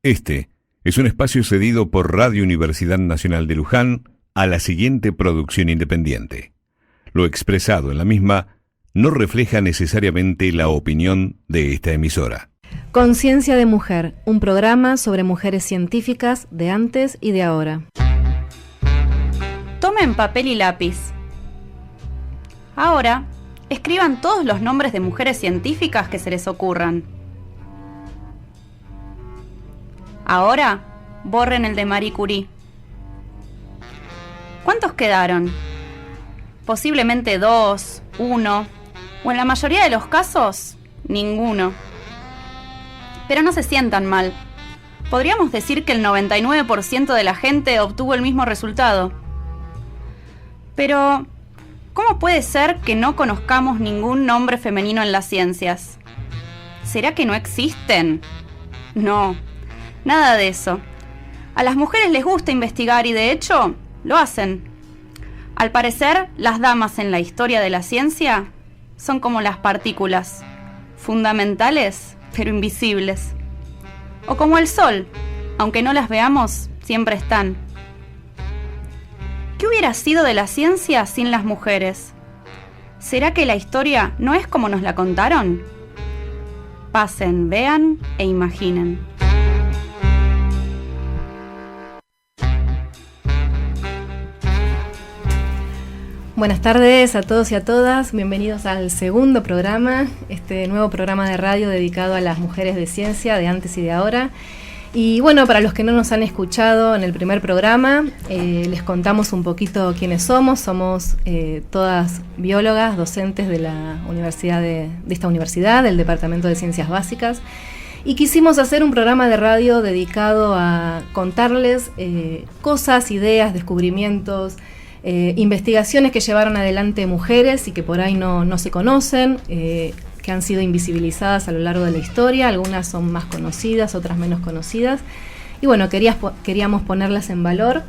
Este es un espacio cedido por Radio Universidad Nacional de Luján a la siguiente producción independiente. Lo expresado en la misma no refleja necesariamente la opinión de esta emisora. Conciencia de Mujer, un programa sobre mujeres científicas de antes y de ahora. Tomen papel y lápiz. Ahora, escriban todos los nombres de mujeres científicas que se les ocurran. Ahora, borren el de Marie Curie. ¿Cuántos quedaron? Posiblemente 2, 1, o en la mayoría de los casos, ninguno. Pero no se sientan mal. Podríamos decir que el 99% de la gente obtuvo el mismo resultado. Pero, ¿cómo puede ser que no conozcamos ningún nombre femenino en las ciencias? ¿Será que no existen? No. Nada de eso. A las mujeres les gusta investigar y de hecho, lo hacen. Al parecer, las damas en la historia de la ciencia son como las partículas, fundamentales, pero invisibles. O como el sol, aunque no las veamos, siempre están. ¿Qué hubiera sido de la ciencia sin las mujeres? ¿Será que la historia no es como nos la contaron? Pasen, vean e imaginen. Buenas tardes a todos y a todas, bienvenidos al segundo programa, este nuevo programa de radio dedicado a las mujeres de ciencia de antes y de ahora. Y bueno, para los que no nos han escuchado en el primer programa, les contamos un poquito quiénes somos. Somos todas biólogas, docentes de la universidad de esta universidad, del Departamento de Ciencias Básicas. Y quisimos hacer un programa de radio dedicado a contarles cosas, ideas, descubrimientos, investigaciones que llevaron adelante mujeres y que por ahí no se conocen, que han sido invisibilizadas a lo largo de la historia. Algunas son más conocidas, otras menos conocidas. Y bueno, queríamos ponerlas en valor,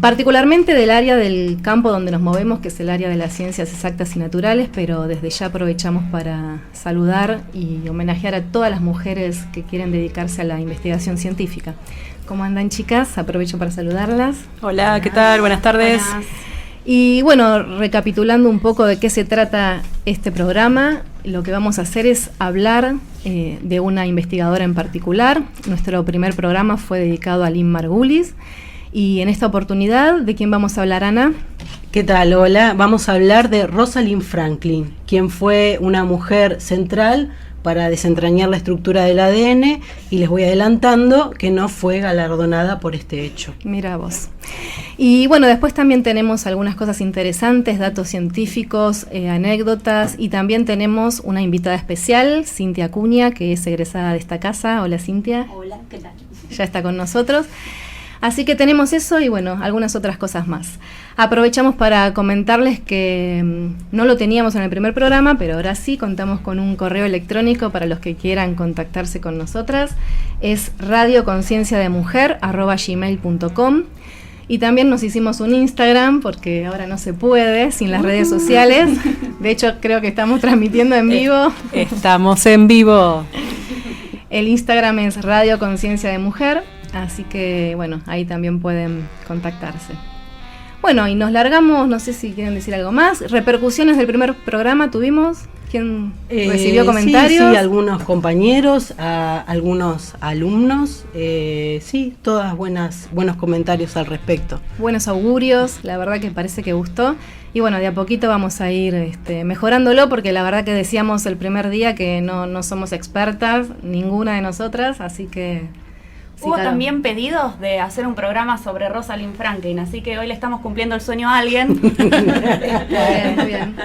particularmente del área del campo donde nos movemos, que es el área de las ciencias exactas y naturales, pero desde ya aprovechamos para saludar y homenajear a todas las mujeres que quieren dedicarse a la investigación científica. ¿Cómo andan, chicas? Aprovecho para saludarlas. Hola, ¿qué tal? Buenas tardes. Buenas. Y bueno, recapitulando un poco de qué se trata este programa, lo que vamos a hacer es hablar de una investigadora en particular. Nuestro primer programa fue dedicado a Lynn Margulis. Y en esta oportunidad, ¿de quién vamos a hablar, Ana? ¿Qué tal? Hola, vamos a hablar de Rosalind Franklin, quien fue una mujer central para desentrañar la estructura del ADN, y les voy adelantando que no fue galardonada por este hecho. Mira vos. Y bueno, después también tenemos algunas cosas interesantes, datos científicos, anécdotas, y también tenemos una invitada especial, Cintia Acuña, que es egresada de esta casa. Hola, Cintia. Hola, ¿qué tal? Ya está con nosotros. Así que tenemos eso y bueno, algunas otras cosas más. Aprovechamos para comentarles que no lo teníamos en el primer programa, pero ahora sí contamos con un correo electrónico para los que quieran contactarse con nosotras. Es radioconcienciademujer@gmail.com. Y también nos hicimos un Instagram, porque ahora no se puede sin las redes sociales. De hecho, creo que estamos transmitiendo en vivo. Estamos en vivo. El Instagram es Radio Conciencia de Mujer. Así que, bueno, ahí también pueden contactarse. Bueno, y nos largamos, no sé si quieren decir algo más. Repercusiones del primer programa tuvimos. ¿Quién recibió comentarios? Sí, algunos compañeros, algunos alumnos. Sí, todas buenos comentarios al respecto. Buenos augurios, la verdad que parece que gustó. Y bueno, de a poquito vamos a ir mejorándolo, porque la verdad que decíamos el primer día que no somos expertas, ninguna de nosotras, así que... Hubo también pedidos de hacer un programa sobre Rosalind Franklin, así que hoy le estamos cumpliendo el sueño a alguien. Muy bien.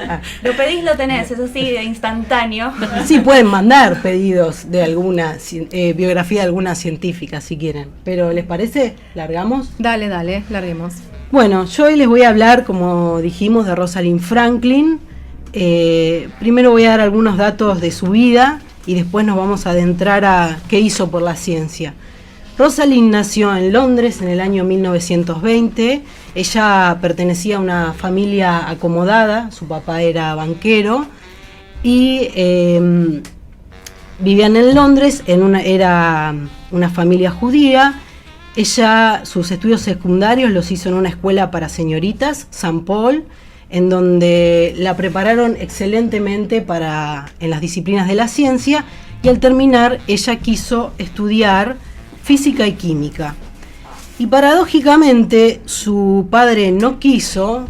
Lo pedís, lo tenés, es así, instantáneo. Sí, pueden mandar pedidos de alguna biografía de alguna científica si quieren. Pero ¿les parece? ¿Largamos? Dale, larguemos. Bueno, yo hoy les voy a hablar, como dijimos, de Rosalind Franklin. Primero voy a dar algunos datos de su vida y después nos vamos a adentrar a qué hizo por la ciencia. Rosalind nació en Londres en el año 1920. Ella pertenecía a una familia acomodada, su papá era banquero, y vivían en Londres, era una familia judía. Ella, sus estudios secundarios los hizo en una escuela para señoritas, St. Paul, en donde la prepararon excelentemente en las disciplinas de la ciencia, y al terminar ella quiso estudiar física y química. Y paradójicamente su padre no quiso,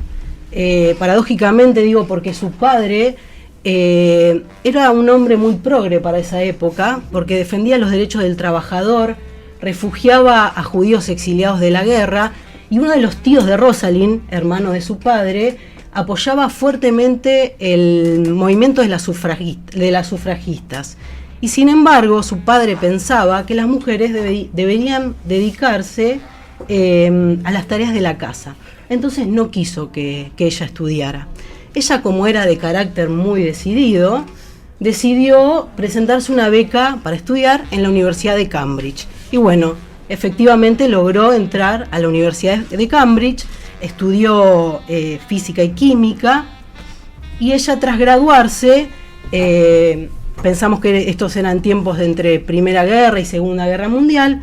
paradójicamente digo porque su padre era un hombre muy progre para esa época, porque defendía los derechos del trabajador, refugiaba a judíos exiliados de la guerra, y uno de los tíos de Rosalind, hermano de su padre, apoyaba fuertemente el movimiento de las sufragistas. Y sin embargo, su padre pensaba que las mujeres deberían dedicarse a las tareas de la casa. Entonces no quiso que ella estudiara. Ella, como era de carácter muy decidido, decidió presentarse una beca para estudiar en la Universidad de Cambridge. Y bueno, efectivamente logró entrar a la Universidad de Cambridge, estudió física y química, y ella, tras graduarse, pensamos que estos eran tiempos de entre Primera Guerra y Segunda Guerra Mundial,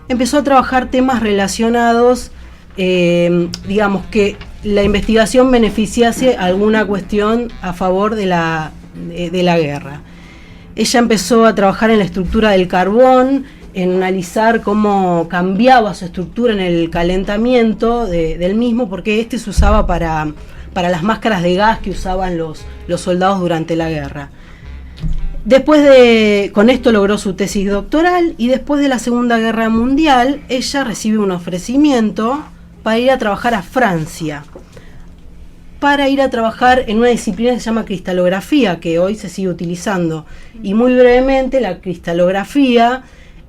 empezó a trabajar temas relacionados, digamos, que la investigación beneficiase alguna cuestión a favor de la guerra. Ella empezó a trabajar en la estructura del carbón, en analizar cómo cambiaba su estructura en el calentamiento del mismo, porque se usaba para las máscaras de gas que usaban los soldados durante la guerra. Con esto logró su tesis doctoral, y después de la Segunda Guerra Mundial ella recibe un ofrecimiento para ir a trabajar a Francia, para ir a trabajar en una disciplina que se llama cristalografía, que hoy se sigue utilizando. Y muy brevemente, la cristalografía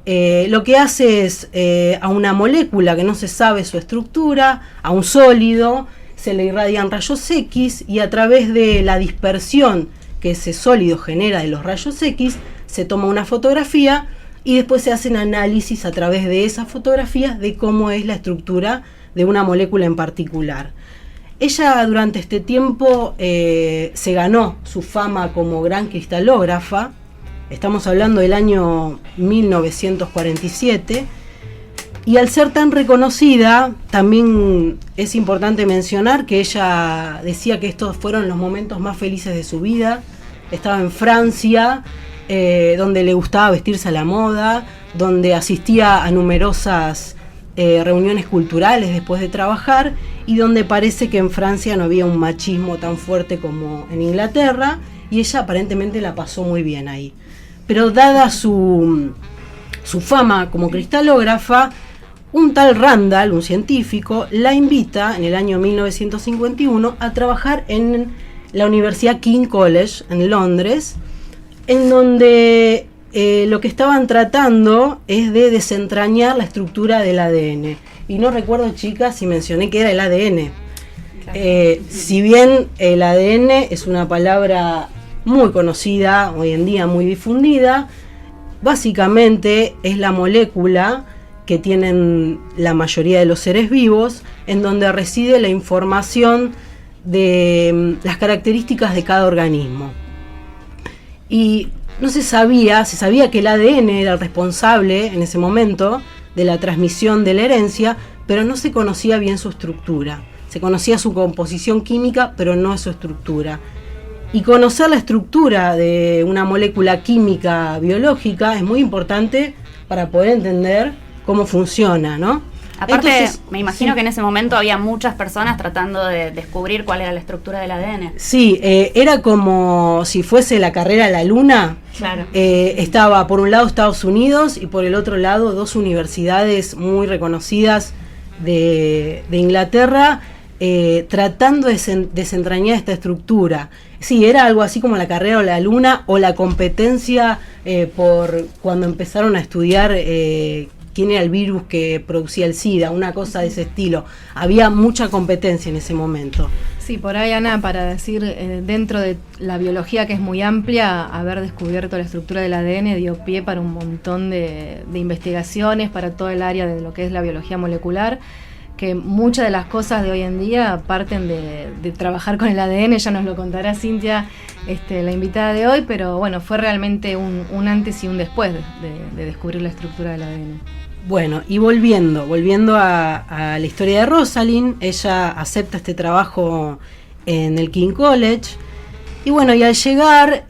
lo que hace es a una molécula que no se sabe su estructura, a un sólido, se le irradian rayos X, y a través de la dispersión que ese sólido genera de los rayos X, se toma una fotografía y después se hacen análisis a través de esas fotografías de cómo es la estructura de una molécula en particular. Ella durante este tiempo se ganó su fama como gran cristalógrafa. Estamos hablando del año 1947, y al ser tan reconocida, también es importante mencionar que ella decía que estos fueron los momentos más felices de su vida. Estaba en Francia, donde le gustaba vestirse a la moda, donde asistía a numerosas reuniones culturales después de trabajar, y donde parece que en Francia no había un machismo tan fuerte como en Inglaterra, y ella aparentemente la pasó muy bien ahí. Pero dada su fama como cristalógrafa, un tal Randall, un científico, la invita en el año 1951 a trabajar en la Universidad King College en Londres, en donde lo que estaban tratando es de desentrañar la estructura del ADN. Y no recuerdo, chicas, si mencioné que era el ADN. Si bien el ADN es una palabra muy conocida, hoy en día muy difundida, básicamente es la molécula que tienen la mayoría de los seres vivos, en donde reside la información de las características de cada organismo. Y no se sabía que el ADN era el responsable en ese momento de la transmisión de la herencia, pero no se conocía bien su estructura. Se conocía su composición química, pero no su estructura. Y conocer la estructura de una molécula química biológica es muy importante para poder entender cómo funciona, ¿no? Aparte, entonces, me imagino sí, que en ese momento había muchas personas tratando de descubrir cuál era la estructura del ADN. Sí, era como si fuese la carrera a la luna. Claro. Estaba por un lado Estados Unidos y por el otro lado dos universidades muy reconocidas de Inglaterra, tratando de desentrañar esta estructura. Sí, era algo así como la carrera a la luna, o la competencia por cuando empezaron a estudiar quién era el virus que producía el SIDA, una cosa de ese estilo. Había mucha competencia en ese momento. Sí, por ahí, Ana, para decir, dentro de la biología, que es muy amplia, haber descubierto la estructura del ADN dio pie para un montón de investigaciones, para todo el área de lo que es la biología molecular. que muchas de las cosas de hoy en día parten de trabajar con el ADN. Ya nos lo contará Cintia, la invitada de hoy, pero bueno, fue realmente un antes y un después de descubrir la estructura del ADN. Bueno, y volviendo a la historia de Rosalind, ella acepta este trabajo en el King College. Y bueno, y al llegar,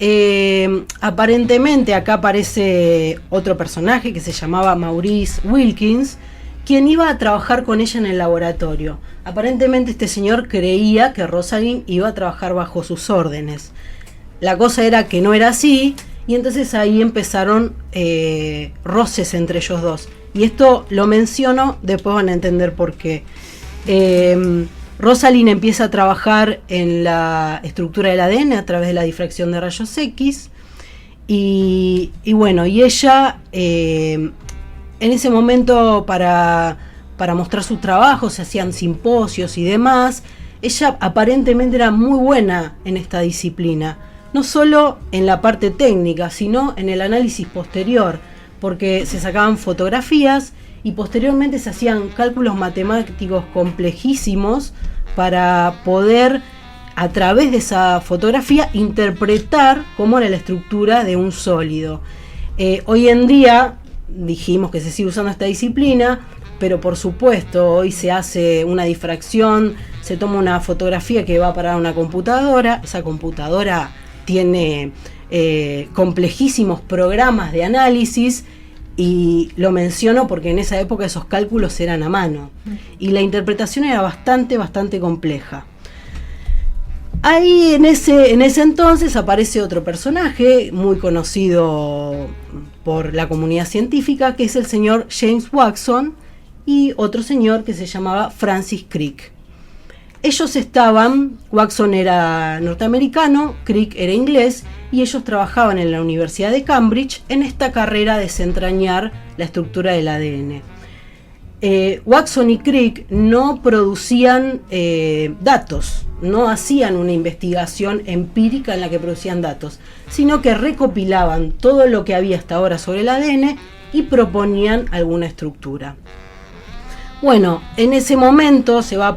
aparentemente acá aparece otro personaje que se llamaba Maurice Wilkins, quien iba a trabajar con ella en el laboratorio. Aparentemente este señor creía que Rosalind iba a trabajar bajo sus órdenes. La cosa era que no era así, y entonces ahí empezaron roces entre ellos dos. Y esto lo menciono, después van a entender por qué. Rosalind empieza a trabajar en la estructura del ADN a través de la difracción de rayos X. Y bueno, y ella en ese momento para mostrar su trabajo se hacían simposios y demás. Ella aparentemente era muy buena en esta disciplina, no solo en la parte técnica, sino en el análisis posterior, porque se sacaban fotografías y posteriormente se hacían cálculos matemáticos complejísimos para poder, a través de esa fotografía, interpretar cómo era la estructura de un sólido. Hoy en día dijimos que se sigue usando esta disciplina, pero por supuesto hoy se hace una difracción, se toma una fotografía que va a parar a una computadora. Esa computadora tiene complejísimos programas de análisis, y lo menciono porque en esa época esos cálculos eran a mano y la interpretación era bastante compleja. Ahí en ese entonces aparece otro personaje muy conocido por la comunidad científica, que es el señor James Watson, y otro señor que se llamaba Francis Crick. Ellos Watson era norteamericano, Crick era inglés, y ellos trabajaban en la Universidad de Cambridge en esta carrera de desentrañar la estructura del ADN. Watson y Crick no producían datos, no hacían una investigación empírica en la que producían datos, sino que recopilaban todo lo que había hasta ahora sobre el ADN y proponían alguna estructura. Bueno, en ese momento se va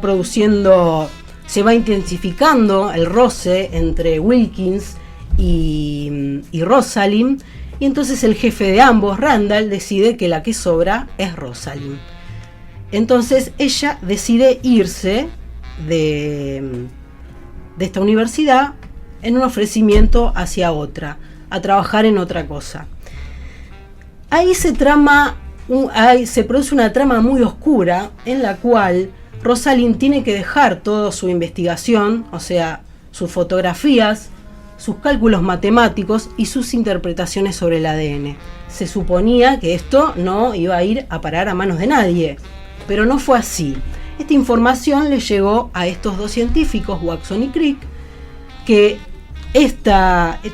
intensificando el roce entre Wilkins y Rosalind, y entonces el jefe de ambos, Randall, decide que la que sobra es Rosalind. Entonces ella decide irse de esta universidad en un ofrecimiento hacia otra, a trabajar en otra cosa. Ahí se produce una trama muy oscura en la cual Rosalind tiene que dejar toda su investigación, o sea, sus fotografías, sus cálculos matemáticos y sus interpretaciones sobre el ADN. Se suponía que esto no iba a ir a parar a manos de nadie, pero no fue así. Esta información le llegó a estos dos científicos, Watson y Crick, que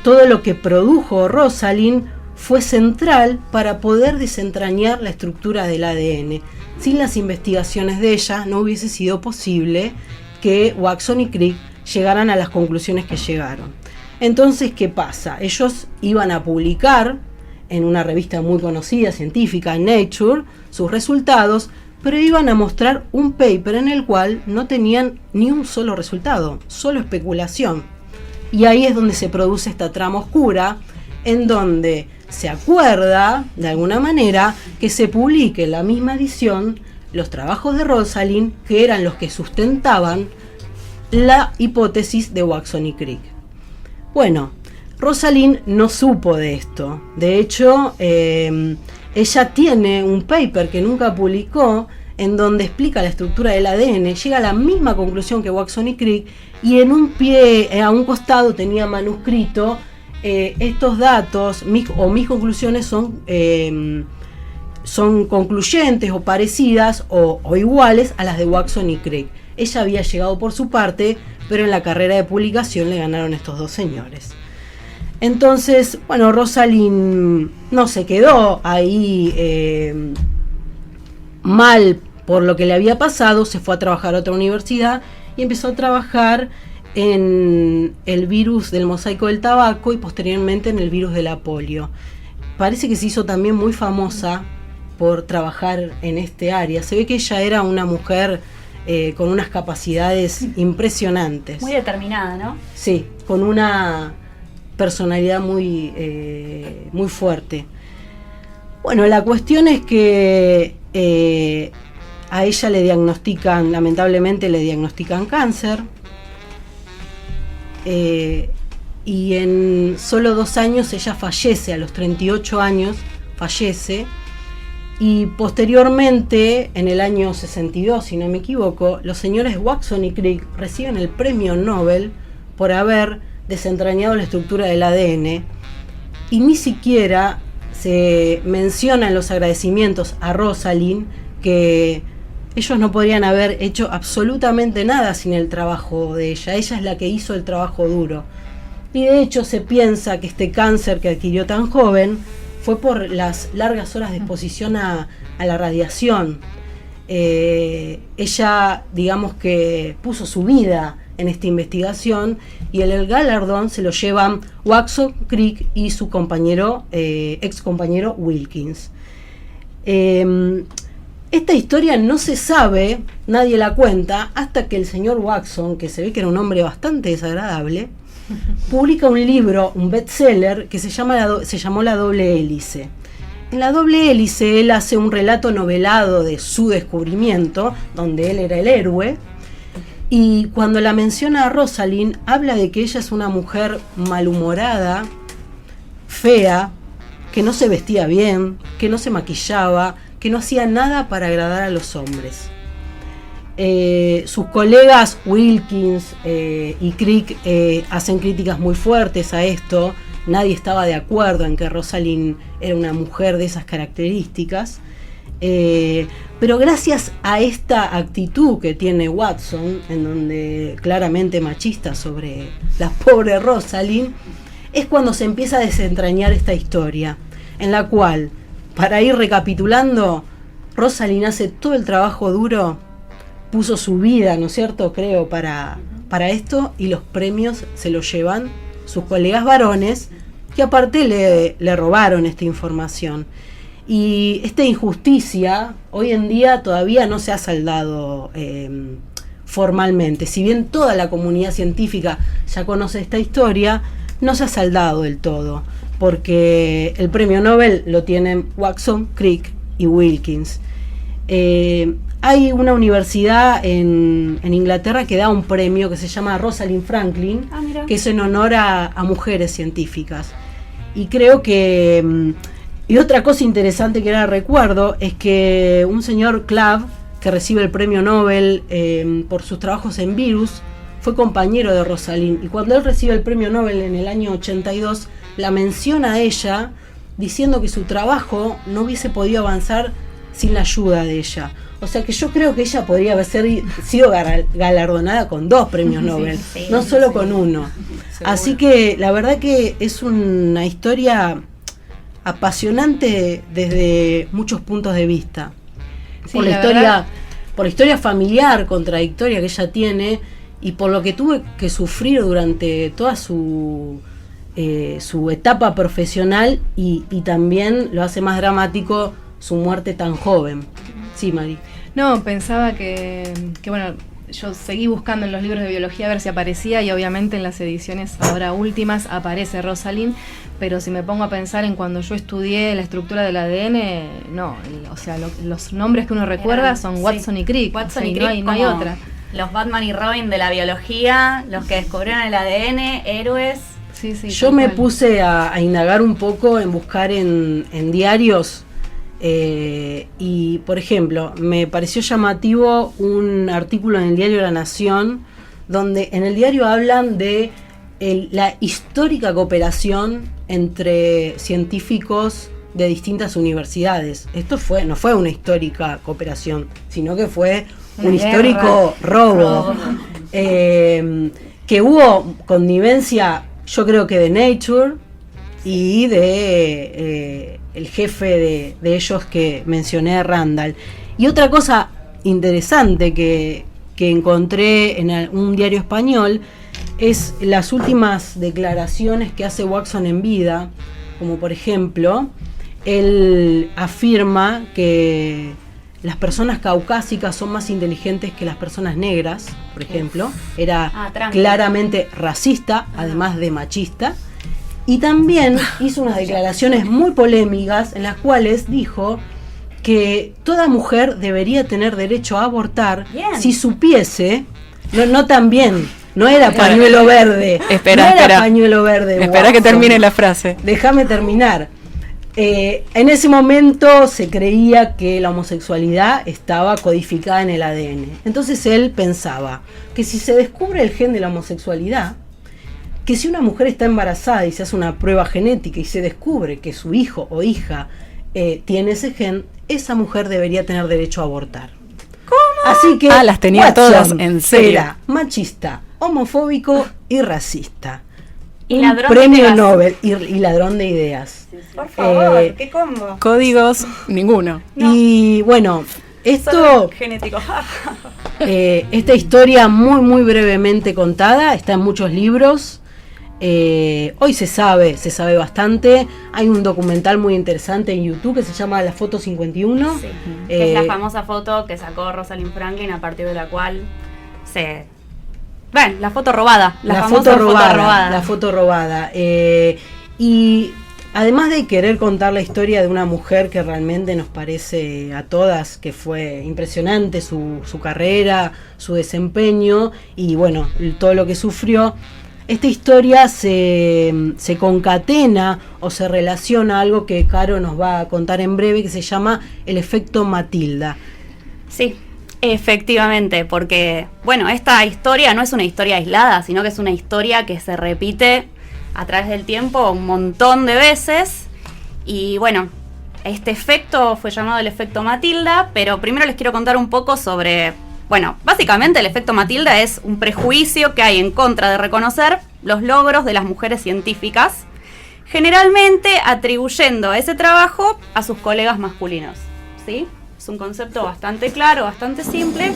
todo lo que produjo Rosalind fue central para poder desentrañar la estructura del ADN. Sin las investigaciones de ella no hubiese sido posible que Watson y Crick llegaran a las conclusiones que llegaron. Entonces, ¿qué pasa? Ellos iban a publicar en una revista muy conocida, científica, Nature, sus resultados, pero iban a mostrar un paper en el cual no tenían ni un solo resultado, solo especulación. Y ahí es donde se produce esta trama oscura, en donde se acuerda, de alguna manera, que se publique en la misma edición los trabajos de Rosalind, que eran los que sustentaban la hipótesis de Watson y Crick. Bueno, Rosalind no supo de esto. De hecho, ella tiene un paper que nunca publicó, en donde explica la estructura del ADN, llega a la misma conclusión que Watson y Crick, y en un pie, a un costado tenía manuscrito: estos datos, mis conclusiones son concluyentes o parecidas o iguales a las de Watson y Crick. Ella había llegado por su parte, pero en la carrera de publicación le ganaron estos dos señores. Entonces, bueno, Rosalind no se quedó ahí mal por lo que le había pasado, se fue a trabajar a otra universidad y empezó a trabajar en el virus del mosaico del tabaco y posteriormente en el virus de la polio. Parece que se hizo también muy famosa por trabajar en este área. Se ve que ella era una mujer con unas capacidades impresionantes. Muy determinada, ¿no? Sí, con una personalidad muy fuerte. Bueno, la cuestión es que a ella lamentablemente le diagnostican cáncer. Y en solo 2 años ella fallece, a los 38 años fallece, y posteriormente, en el año 62, si no me equivoco, los señores Watson y Crick reciben el premio Nobel por haber desentrañado la estructura del ADN, y ni siquiera se menciona en los agradecimientos a Rosalind que ellos no podrían haber hecho absolutamente nada sin el trabajo de ella. Ella es la que hizo el trabajo duro. Y de hecho se piensa que este cáncer que adquirió tan joven fue por las largas horas de exposición a la radiación. Ella, digamos que puso su vida en esta investigación, y el galardón se lo llevan Watson, Crick y su compañero, ex compañero Wilkins. Esta historia no se sabe, nadie la cuenta, hasta que el señor Watson, que se ve que era un hombre bastante desagradable, publica un libro, un bestseller, que se llamó La Doble Hélice. En La Doble Hélice él hace un relato novelado de su descubrimiento, donde él era el héroe, y cuando la menciona a Rosalind, habla de que ella es una mujer malhumorada, fea, que no se vestía bien, que no se maquillaba, que no hacía nada para agradar a los hombres. Sus colegas Wilkins y Crick hacen críticas muy fuertes a esto. Nadie estaba de acuerdo en que Rosalind era una mujer de esas características, pero gracias a esta actitud que tiene Watson, en donde claramente machista sobre la pobre Rosalind, es cuando se empieza a desentrañar esta historia, en la cual, para ir recapitulando, Rosalind hace todo el trabajo duro, puso su vida, ¿no es cierto?, creo, para esto, y los premios se los llevan sus colegas varones, que aparte le robaron esta información. Y esta injusticia hoy en día todavía no se ha saldado formalmente. Si bien toda la comunidad científica ya conoce esta historia, no se ha saldado del todo, porque el premio Nobel lo tienen Watson, Crick y Wilkins. Hay una universidad en Inglaterra que da un premio que se llama Rosalind Franklin, que es en honor a mujeres científicas. Y creo que... y otra cosa interesante que ahora recuerdo es que un señor Clave, que recibe el premio Nobel por sus trabajos en virus, fue compañero de Rosalind. Y cuando él recibe el premio Nobel en el año 82, la menciona a ella diciendo que su trabajo no hubiese podido avanzar sin la ayuda de ella. O sea que yo creo que ella podría haber sido galardonada con 2 premios Nobel, no solo con uno. Seguro. Así que la verdad que es una historia apasionante desde muchos puntos de vista. Sí, por la historia familiar contradictoria que ella tiene, y por lo que tuve que sufrir durante toda su etapa profesional, y también lo hace más dramático su muerte tan joven. Sí, Mari. No, pensaba que bueno, yo seguí buscando en los libros de biología a ver si aparecía, y obviamente en las ediciones ahora últimas aparece Rosalind, pero si me pongo a pensar en cuando yo estudié la estructura del ADN, no, o sea, los nombres que uno recuerda son Watson y Crick. Watson y Crick, no hay otra. Los Batman y Robin de la biología, los que descubrieron el ADN, héroes. Sí, yo me puse a indagar un poco, en buscar en diarios. Y por ejemplo, me pareció llamativo un artículo en el diario La Nación, donde en el diario hablan de la histórica cooperación entre científicos de distintas universidades. Esto no fue una histórica cooperación, sino que fue un histórico robo. Que hubo connivencia, yo creo que de Nature y de el jefe de ellos que mencioné, Randall. Y otra cosa interesante que encontré en un diario español es las últimas declaraciones que hace Watson en vida, como por ejemplo, él afirma que las personas caucásicas son más inteligentes que las personas negras, por ejemplo. Era claramente racista, además de machista. Y también hizo unas declaraciones muy polémicas en las cuales dijo que toda mujer debería tener derecho a abortar si supiese, no también, no era pañuelo verde. Espera. Pañuelo verde. Espera que termine la frase. Déjame terminar. En ese momento se creía que la homosexualidad estaba codificada en el ADN. Entonces él pensaba que si se descubre el gen de la homosexualidad, que si una mujer está embarazada y se hace una prueba genética y se descubre que su hijo o hija tiene ese gen, esa mujer debería tener derecho a abortar. ¿Cómo? Así que las tenía todas en serio. Era machista, homofóbico y racista. Y un premio Nobel y ladrón de ideas. Por favor, qué combo. Códigos, ninguno. No. Y bueno, esto genético. esta historia muy brevemente contada, está en muchos libros. Hoy se sabe bastante. Hay un documental muy interesante en YouTube que se llama La Foto 51. Sí. Es la famosa foto que sacó Rosalind Franklin, a partir de la cual la foto robada. La famosa foto robada. Y además de querer contar la historia de una mujer que realmente nos parece a todas que fue impresionante su carrera, su desempeño y bueno, todo lo que sufrió, esta historia se concatena o se relaciona a algo que Caro nos va a contar en breve, que se llama el efecto Matilda. Sí, efectivamente, porque bueno, esta historia no es una historia aislada, sino que es una historia que se repite a través del tiempo un montón de veces. Y bueno, este efecto fue llamado el efecto Matilda, pero primero les quiero contar un poco sobre... Bueno, básicamente el efecto Matilda es un prejuicio que hay en contra de reconocer los logros de las mujeres científicas, generalmente atribuyendo ese trabajo a sus colegas masculinos, ¿sí? Es un concepto bastante claro, bastante simple.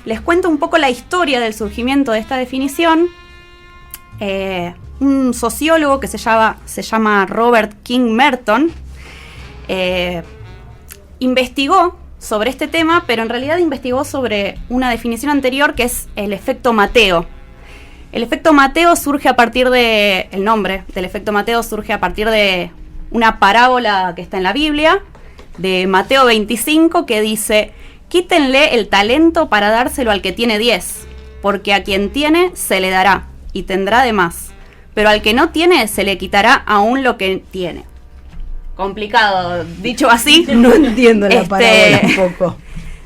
Les cuento un poco la historia del surgimiento de esta definición. Un sociólogo que se llama Robert King Merton investigó sobre este tema, pero en realidad investigó sobre una definición anterior que es el efecto Mateo. El efecto Mateo surge a partir de... El nombre del efecto Mateo surge a partir de una parábola que está en la Biblia, de Mateo 25, que dice: quítenle el talento para dárselo al que tiene 10, porque a quien tiene se le dará y tendrá de más, pero al que no tiene se le quitará aún lo que tiene. Complicado, dicho así. No entiendo la parábola un poco.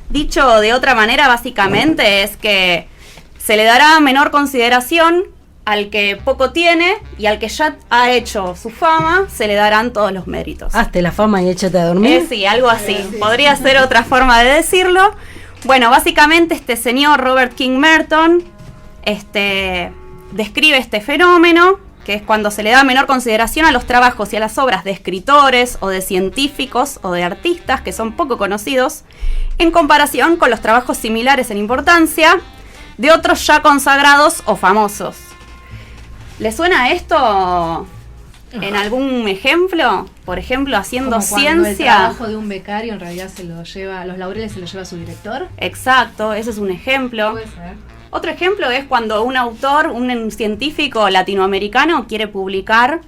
Dicho de otra manera, básicamente es que se le dará menor consideración al que poco tiene, y al que ya ha hecho su fama se le darán todos los méritos. Hazte la fama y échate a dormir. Sí, algo así. Podría ser otra forma de decirlo. Bueno, básicamente este señor Robert King Merton describe este fenómeno, que es cuando se le da menor consideración a los trabajos y a las obras de escritores o de científicos o de artistas que son poco conocidos, en comparación con los trabajos similares en importancia de otros ya consagrados o famosos. ¿Le suena esto en algún ejemplo? Por ejemplo, haciendo como ciencia. El trabajo de un becario en realidad se lo lleva, los laureles se los lleva su director. Exacto, ese es un ejemplo. Puede ser. Otro ejemplo es cuando un autor, un científico latinoamericano quiere publicar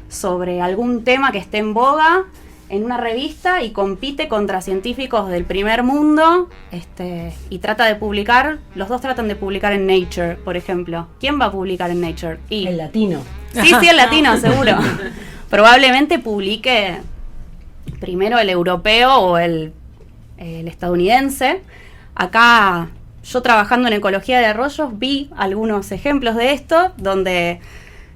sobre algún tema que esté en boga en una revista y compite contra científicos del primer mundo, y trata de publicar, los dos tratan de publicar en Nature, por ejemplo. ¿Quién va a publicar en Nature? El latino. Sí, el latino, seguro. Probablemente publique primero el europeo o el estadounidense. Acá, yo trabajando en ecología de arroyos, vi algunos ejemplos de esto, donde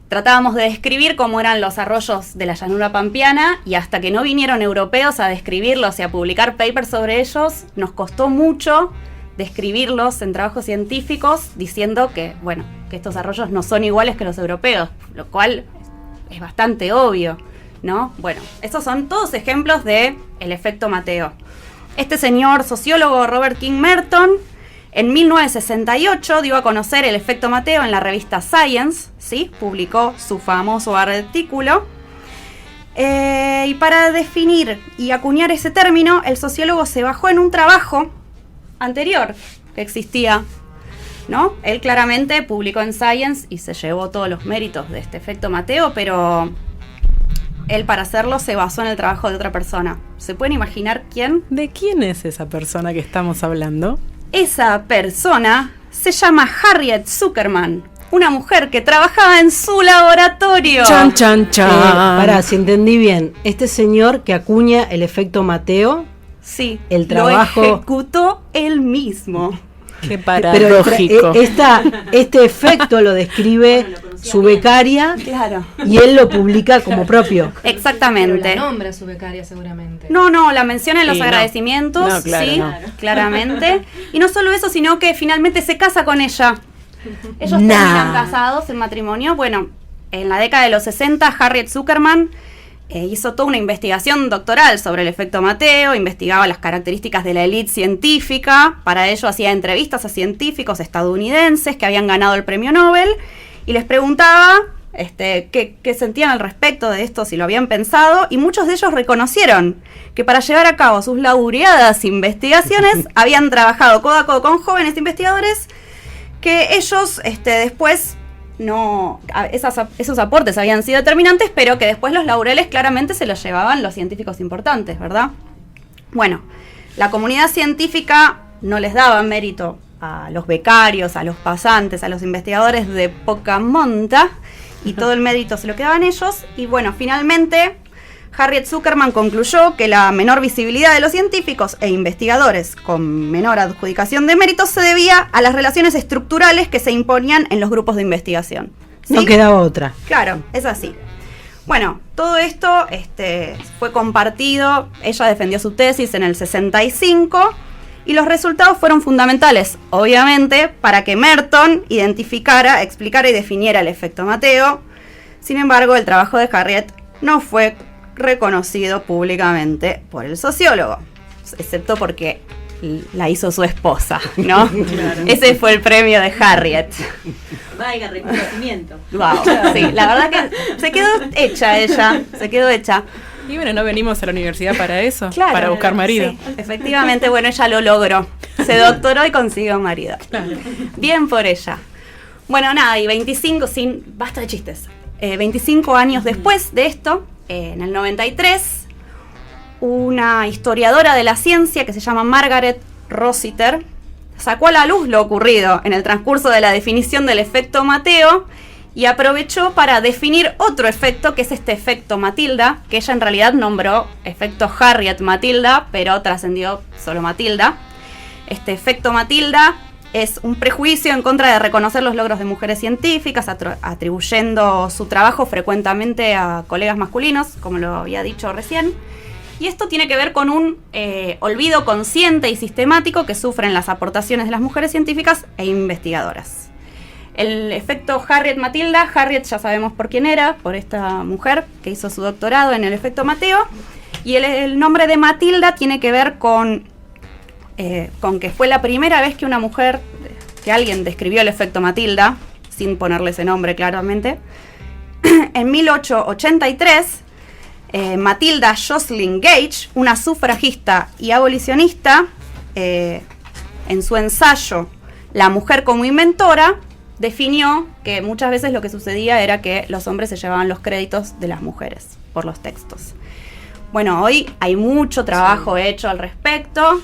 tratábamos de describir cómo eran los arroyos de la llanura pampeana, y hasta que no vinieron europeos a describirlos y a publicar papers sobre ellos, nos costó mucho describirlos en trabajos científicos, diciendo que, bueno, que estos arroyos no son iguales que los europeos, lo cual es bastante obvio, ¿no? Bueno, estos son todos ejemplos de el efecto Mateo. Este señor sociólogo Robert King Merton, en 1968 dio a conocer el efecto Mateo en la revista Science, ¿sí? Publicó su famoso artículo. Y para definir y acuñar ese término, el sociólogo se basó en un trabajo anterior que existía, ¿no? Él claramente publicó en Science y se llevó todos los méritos de este efecto Mateo, pero él para hacerlo se basó en el trabajo de otra persona. ¿Se pueden imaginar quién? ¿De quién es esa persona que estamos hablando? Esa persona se llama Harriet Zuckerman, una mujer que trabajaba en su laboratorio. Chan, chan, chan. Pará, si entendí bien, este señor que acuña el efecto Mateo, Sí, el trabajo lo ejecutó él mismo. Qué pero paradójico. este efecto lo describe su becaria Claro. y él lo publica como propio. Pero Exactamente. la nombra su becaria seguramente. No, la menciona en los Sí, no. agradecimientos, No, claro, sí, no. claramente. Y no solo eso, sino que finalmente se casa con ella. Ellos Nah. terminan casados en matrimonio. Bueno, en la década de los 60, Harriet Zuckerman hizo toda una investigación doctoral sobre el efecto Mateo, investigaba las características de la élite científica, para ello hacía entrevistas a científicos estadounidenses que habían ganado el premio Nobel y les preguntaba qué sentían al respecto de esto, si lo habían pensado, y muchos de ellos reconocieron que para llevar a cabo sus laureadas investigaciones habían trabajado codo a codo con jóvenes investigadores que ellos después esos aportes habían sido determinantes, pero que después los laureles claramente se los llevaban los científicos importantes, ¿verdad? Bueno, la comunidad científica no les daba mérito a los becarios, a los pasantes, a los investigadores de poca monta, y todo el mérito se lo quedaban ellos, y bueno, finalmente Harriet Zuckerman concluyó que la menor visibilidad de los científicos e investigadores con menor adjudicación de méritos se debía a las relaciones estructurales que se imponían en los grupos de investigación. ¿Sí? No quedaba otra. Claro, es así. Bueno, todo esto fue compartido, ella defendió su tesis en el 65 y los resultados fueron fundamentales, obviamente, para que Merton identificara, explicara y definiera el efecto Mateo. Sin embargo, el trabajo de Harriet no fue reconocido públicamente por el sociólogo, excepto porque la hizo su esposa, ¿no? Claro. Ese fue el premio de Harriet. Vaya reconocimiento. Wow, sí, la verdad que se quedó hecha ella, se quedó hecha. Y bueno, no venimos a la universidad para eso, Claro, para buscar marido. sí, efectivamente, bueno, ella lo logró. Se doctoró y consiguió un marido. Claro. Bien por ella. Bueno, nada, y basta de chistes. 25 años después de esto, en el 93, una historiadora de la ciencia que se llama Margaret Rossiter sacó a la luz lo ocurrido en el transcurso de la definición del efecto Mateo y aprovechó para definir otro efecto, que es este efecto Matilda, que ella en realidad nombró efecto Harriet Matilda, pero trascendió solo Matilda. Este efecto Matilda es un prejuicio en contra de reconocer los logros de mujeres científicas, atribuyendo su trabajo frecuentemente a colegas masculinos, como lo había dicho recién. Y esto tiene que ver con un olvido consciente y sistemático que sufren las aportaciones de las mujeres científicas e investigadoras. El efecto Harriet Matilda, Harriet ya sabemos por quién era, por esta mujer que hizo su doctorado en el efecto Mateo, y el nombre de Matilda tiene que ver con que fue la primera vez que una mujer, que alguien describió el efecto Matilda, sin ponerle ese nombre claramente. En 1883, Matilda Jocelyn Gage, una sufragista y abolicionista, en su ensayo La mujer como inventora, definió que muchas veces lo que sucedía era que los hombres se llevaban los créditos de las mujeres por los textos. Bueno, hoy hay mucho trabajo hecho al respecto.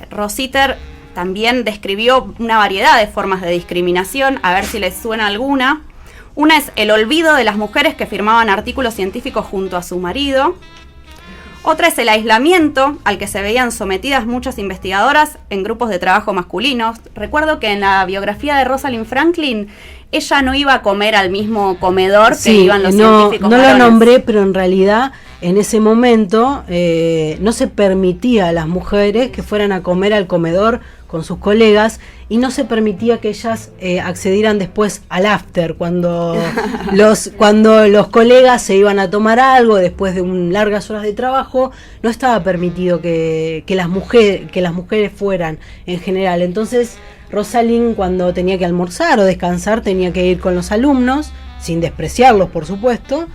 Rossiter también describió una variedad de formas de discriminación, a ver si les suena alguna. Una es el olvido de las mujeres que firmaban artículos científicos junto a su marido. Otra es el aislamiento al que se veían sometidas muchas investigadoras en grupos de trabajo masculinos. Recuerdo que en la biografía de Rosalind Franklin, ella no iba a comer al mismo comedor que iban los científicos no lo varones. nombré, pero en realidad en ese momento no se permitía a las mujeres que fueran a comer al comedor con sus colegas y no se permitía que ellas accedieran después al after, cuando los colegas se iban a tomar algo después de largas horas de trabajo, no estaba permitido que las mujeres fueran en general. Entonces Rosalind, cuando tenía que almorzar o descansar, tenía que ir con los alumnos, sin despreciarlos por supuesto,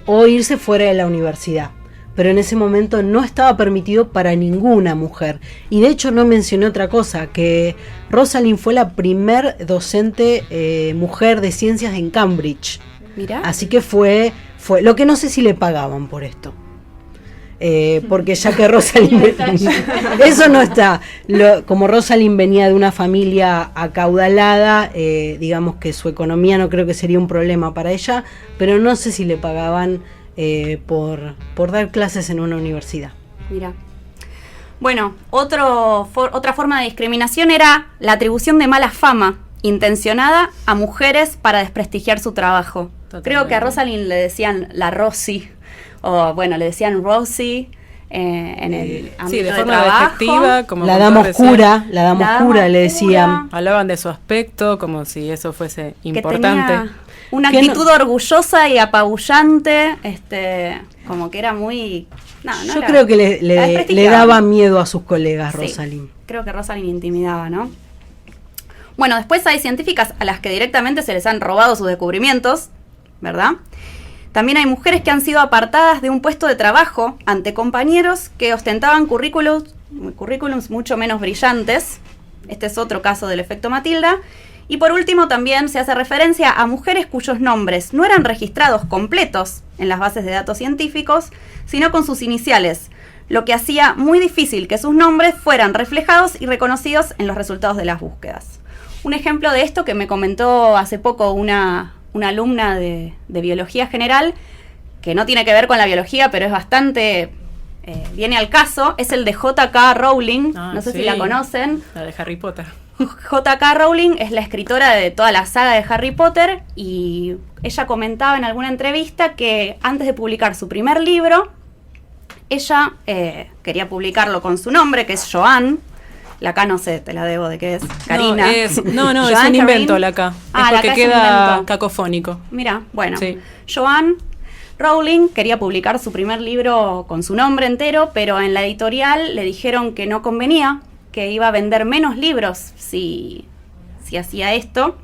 o irse fuera de la universidad. Pero en ese momento no estaba permitido para ninguna mujer. Y de hecho no mencioné otra cosa, que Rosalind fue la primer docente mujer de ciencias en Cambridge. Mirá. Así que fue lo que no sé si le pagaban por esto. Porque ya que Rosalind... eso no está. Como Rosalind venía de una familia acaudalada, digamos que su economía no creo que sería un problema para ella, pero no sé si le pagaban por dar clases en una universidad. Mira. Bueno, otra forma de discriminación era la atribución de mala fama intencionada a mujeres para desprestigiar su trabajo. Totalmente. Creo que a Rosalind le decían la Rosy, o bueno, le decían Rosie en el ámbito de forma trabajo. Despectiva, como la dama oscura, le decían. Hablaban de su aspecto como si eso fuese importante. Que tenía una actitud orgullosa y apabullante, como que era muy... Yo creo que le daba miedo a sus colegas, Rosalind. Sí, creo que Rosalind intimidaba, ¿no? Bueno, después hay científicas a las que directamente se les han robado sus descubrimientos, ¿verdad? También hay mujeres que han sido apartadas de un puesto de trabajo ante compañeros que ostentaban currículums mucho menos brillantes. Este es otro caso del efecto Matilda. Y por último también se hace referencia a mujeres cuyos nombres no eran registrados completos en las bases de datos científicos, sino con sus iniciales, lo que hacía muy difícil que sus nombres fueran reflejados y reconocidos en los resultados de las búsquedas. Un ejemplo de esto que me comentó hace poco una alumna de biología general, que no tiene que ver con la biología, pero es bastante... viene al caso, es el de J.K. Rowling, no sé si la conocen. La de Harry Potter. J.K. Rowling es la escritora de toda la saga de Harry Potter y ella comentaba en alguna entrevista que antes de publicar su primer libro, ella quería publicarlo con su nombre, que es Joanne. La K no sé, te la debo de qué es. Karina. No, es un invento la K. Es porque queda cacofónico. Mira, bueno. Sí. Joanne Rowling quería publicar su primer libro con su nombre entero, pero en la editorial le dijeron que no convenía, que iba a vender menos libros si hacía esto.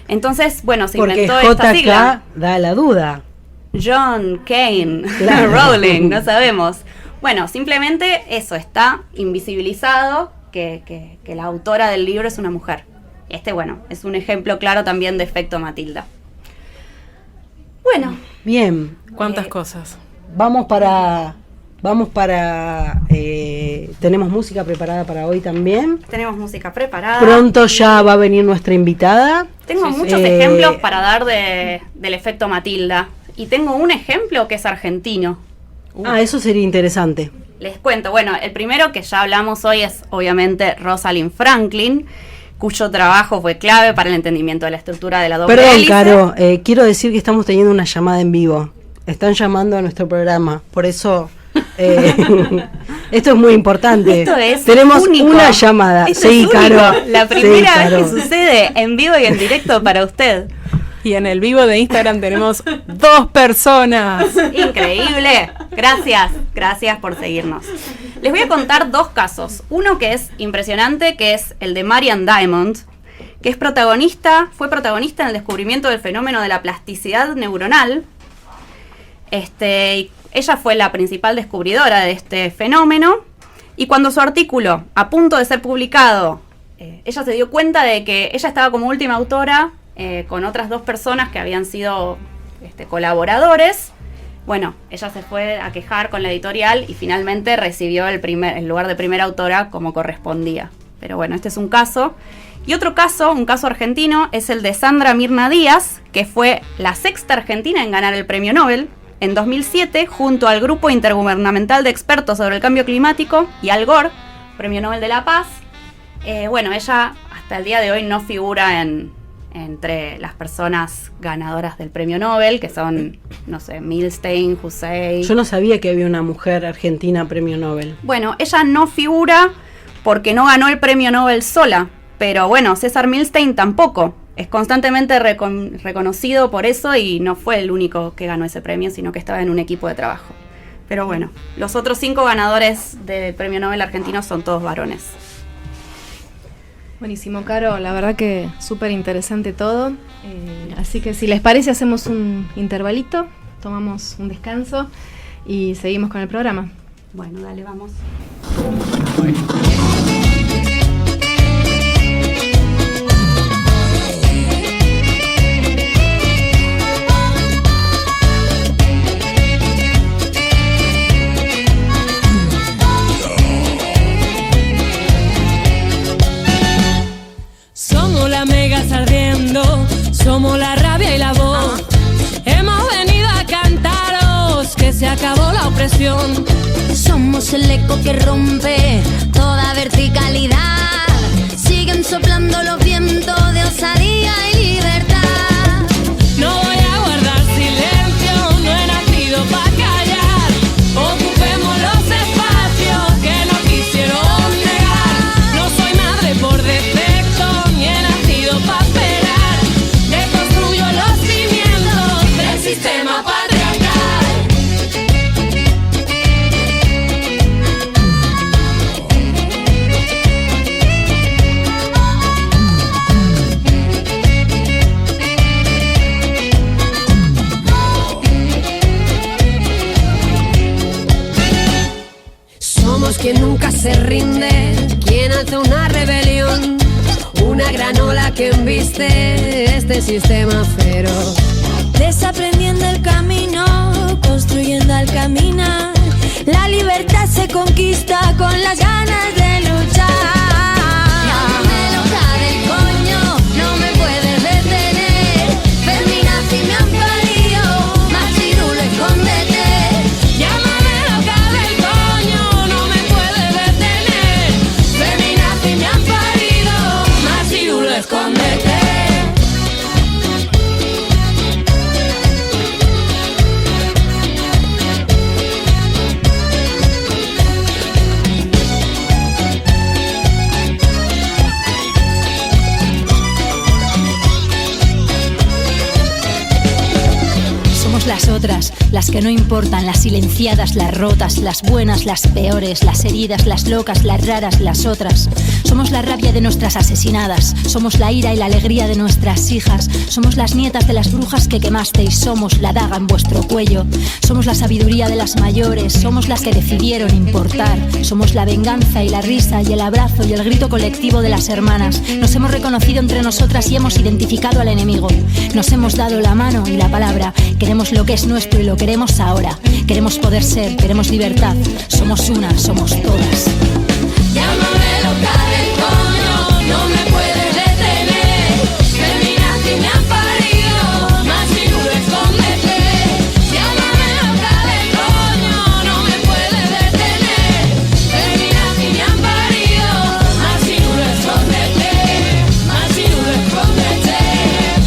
Entonces, bueno, se inventó esta sigla. JK da la duda. John Kane, Claro. Rowling, no sabemos. Bueno, simplemente eso, está invisibilizado que la autora del libro es una mujer. Bueno, es un ejemplo claro también de efecto Matilda. Bueno. Bien. ¿Cuántas cosas? Vamos para tenemos música preparada para hoy también. Tenemos música preparada. Pronto ya va a venir nuestra invitada. Tengo muchos ejemplos para dar del efecto Matilda. Y tengo un ejemplo que es argentino. Eso sería interesante. Les cuento, bueno, el primero que ya hablamos hoy es obviamente Rosalind Franklin, cuyo trabajo fue clave para el entendimiento de la estructura de la doble Perdón, hélice. Caro, quiero decir que estamos teniendo una llamada en vivo. Están llamando a nuestro programa, por eso esto es muy importante. Esto es Tenemos único. Una llamada. Esto Sí, es Caro. único. La primera Sí, vez Caro. que sucede en vivo y en directo para usted. Y en el vivo de Instagram tenemos 2 personas. Increíble. Gracias por seguirnos. Les voy a contar 2 casos. Uno que es impresionante, que es el de Marian Diamond, que fue protagonista en el descubrimiento del fenómeno de la plasticidad neuronal. Ella fue la principal descubridora de este fenómeno, y cuando su artículo, a punto de ser publicado, ella se dio cuenta de que ella estaba como última autora con otras 2 personas que habían sido colaboradores. Bueno, ella se fue a quejar con la editorial y finalmente recibió el lugar de primera autora como correspondía. Pero bueno, este es un caso. Y otro caso, un caso argentino, es el de Sandra Mirna Díaz, que fue la 6ª argentina en ganar el premio Nobel en 2007, junto al Grupo Intergubernamental de Expertos sobre el Cambio Climático y Al Gore, Premio Nobel de la Paz. Bueno, ella hasta el día de hoy no figura entre las personas ganadoras del premio Nobel, que son, no sé, Milstein, Hussein. Yo no sabía que había una mujer argentina premio Nobel. Bueno, ella no figura porque no ganó el premio Nobel sola, pero bueno, César Milstein tampoco. Es constantemente reconocido por eso y no fue el único que ganó ese premio, sino que estaba en un equipo de trabajo. Pero bueno, los otros 5 ganadores del premio Nobel argentino son todos varones. Buenísimo, Caro, la verdad que súper interesante todo. Así que si les parece hacemos un intervalito. tomamos un descanso y seguimos con el programa. Bueno, dale, vamos. Somos las megas ardiendo, somos la rabia y la voz. Hemos venido a cantaros que se acabó la opresión. Somos el eco que rompe toda verticalidad. Siguen soplando los vientos de osadía y libertad. No voy a guardar silencio, no he nacido para callar. Ocupemos los espacios que no quisieron negar. No soy madre por defecto, ni he nacido para esperar. Deconstruyo los cimientos del sistema patriarcal. Somos quien nunca se rinde, quien alza una rebelión, una gran ola que embiste este sistema feroz. Desaprendiendo el camino, construyendo al caminar. La libertad se conquista con las ganas de luchar. Llámame loca del coño, no me puedes detener. Feminazi me han parido, machirulo escóndete. Llámame loca del coño, no me puedes detener. Feminazi me han parido, machirulo escóndete. Las otras, las que no importan, las silenciadas, las rotas, las buenas, las peores, las heridas, las locas, las raras, las otras. Somos la rabia de nuestras asesinadas, somos la ira y la alegría de nuestras hijas, somos las nietas de las brujas que quemasteis, somos la daga en vuestro cuello, somos la sabiduría de las mayores, somos las que decidieron importar, somos la venganza y la risa y el abrazo y el grito colectivo de las hermanas. Nos hemos reconocido entre nosotras y hemos identificado al enemigo, nos hemos dado la mano y la palabra, queremos lo que es nuestro y lo queremos ahora. Queremos poder ser, queremos libertad. Somos una, somos todas. Llámame loca del coño, no me puedes detener. Feminazi me han parido, machirulo escóndete. Llámame loca del coño, no me puedes detener. Feminazi me han parido, machirulo escóndete. Machirulo escóndete,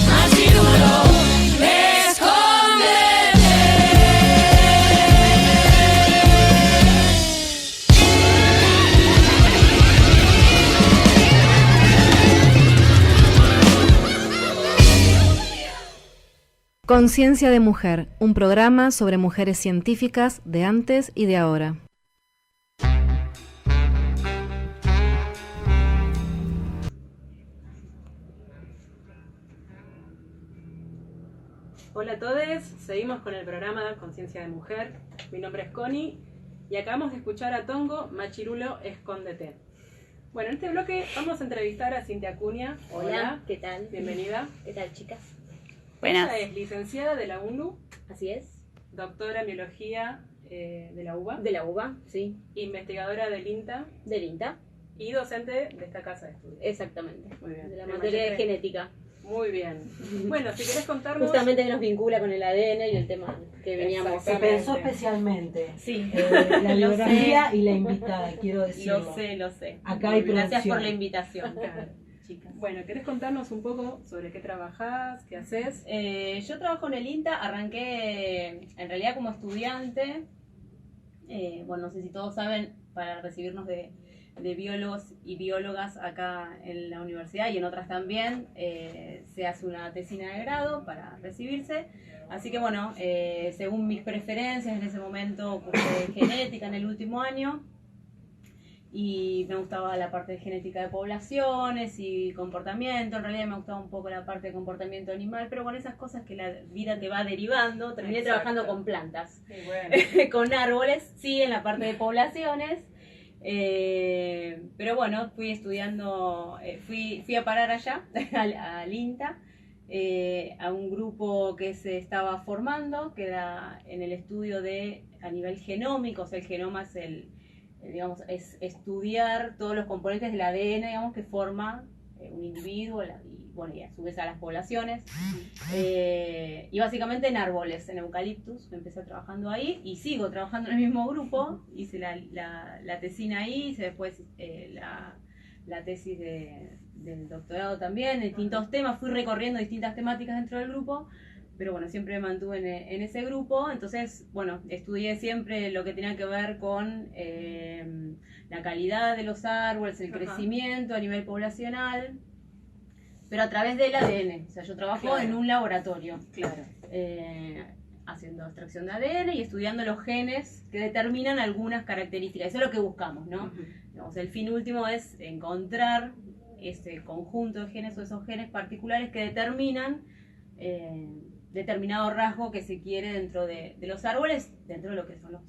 machirulo. Conciencia de Mujer, un programa sobre mujeres científicas de antes y de ahora. Hola a todos, seguimos con el programa Conciencia de Mujer. Mi nombre es Connie y acabamos de escuchar a Tongo, Machirulo, Escóndete. Bueno, en este bloque vamos a entrevistar a Cintia Acuña. Hola, ¿qué tal? Bienvenida. ¿Qué tal, chicas? Buenas. Ella es licenciada de la UNLU, Así es. doctora en biología de la UBA, De la UBA, sí. investigadora del INTA Del INTA. y docente de esta casa de estudios. Exactamente. Muy bien. De la Me materia de imagino. genética. Muy bien. Bueno, si querés contarnos... Justamente que nos vincula con el ADN y el tema que veníamos. Se pensó especialmente Sí. la Lo biografía sé. y la invitada, quiero decirlo. Lo sé. Acá hay Gracias producción. por la invitación. Claro. Chicas. Bueno, ¿querés contarnos un poco sobre qué trabajás, qué haces? Yo trabajo en el INTA, arranqué en realidad como estudiante. Bueno, no sé si todos saben, para recibirnos de biólogos y biólogas acá en la universidad y en otras también, se hace una tesina de grado para recibirse. Así que bueno, según mis preferencias en ese momento cursé genética en el último año. y me gustaba la parte de genética de poblaciones y comportamiento. En realidad me gustaba un poco la parte de comportamiento animal, pero con esas cosas que la vida te va derivando, terminé trabajando con plantas, con árboles, sí, en la parte de poblaciones. Pero bueno, fui estudiando, fui a parar allá, al INTA, a un grupo que se estaba formando, que era en el estudio a nivel genómico. O sea, el genoma es digamos, es estudiar todos los componentes del ADN, digamos, que forma un individuo, y a su vez a las poblaciones. Y básicamente en árboles, en eucaliptus, empecé trabajando ahí y sigo trabajando en el mismo grupo. Hice la tesina ahí, hice después la tesis del doctorado también, distintos temas, fui recorriendo distintas temáticas dentro del grupo, pero bueno, siempre me mantuve en ese grupo. Entonces, bueno, estudié siempre lo que tenía que ver con la calidad de los árboles, el crecimiento a nivel poblacional, pero a través del ADN. O sea, yo trabajo en un laboratorio, haciendo extracción de ADN y estudiando los genes que determinan algunas características. Eso es lo que buscamos, ¿no? Digamos, el fin último es encontrar ese conjunto de genes o esos genes particulares que determinan determinado rasgo que se quiere dentro de los árboles, dentro de lo que son los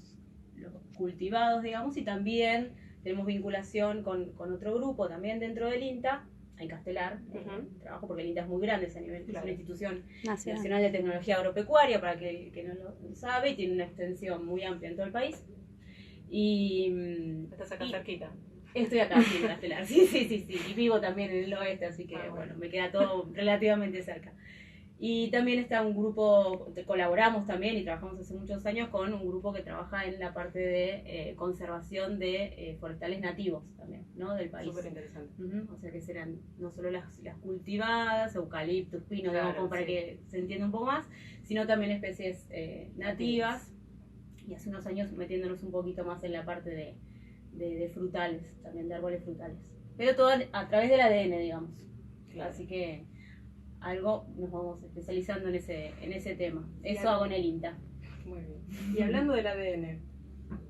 cultivados, digamos. Y también tenemos vinculación con otro grupo también dentro del INTA, en Castelar, trabajo, porque el INTA es muy grande, es una institución nacional de tecnología agropecuaria, para que no lo sabe, y tiene una extensión muy amplia en todo el país. Y ¿estás acá cerquita? Estoy acá, sí, en Castelar, sí, y vivo también en el oeste, así que bueno, me queda todo relativamente cerca. Y también está un grupo, colaboramos también y trabajamos hace muchos años con un grupo que trabaja en la parte de conservación de forestales nativos también, ¿no? Del país. Súper interesante. O sea que serán no solo las cultivadas, eucaliptus, pino, digamos, como para que se entienda un poco más, sino también especies nativas. Y hace unos años metiéndonos un poquito más en la parte de frutales, también de árboles frutales. Pero todo a través del ADN, digamos. Así que algo nos vamos especializando en ese tema. Eso hago en el INTA. Muy bien. Y hablando del ADN,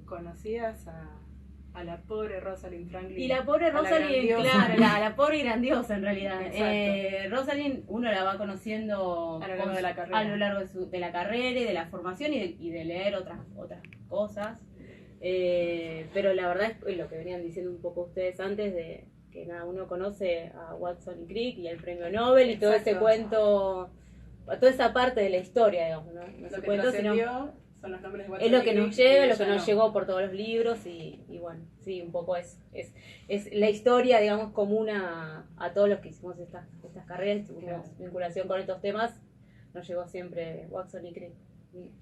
¿conocías a la pobre Rosalind Franklin? Y la pobre Rosalind, claro, la pobre y grandiosa en realidad. Rosalind uno la va conociendo a lo largo de la carrera, a lo largo de la carrera y de la formación y de leer otras cosas. Pero la verdad es lo que venían diciendo un poco ustedes antes, de que uno conoce a Watson y Crick y el premio Nobel y todo ese cuento, toda esa parte de la historia, digamos, ¿no? No lo que cuento, sino son los nombres de Watson es lo que y nos Crick, llega, lo que nos llegó por todos los libros y bueno, sí, un poco es la historia, digamos, común a todos los que hicimos estas carreras, tuvimos vinculación con estos temas, nos llegó siempre Watson y Crick,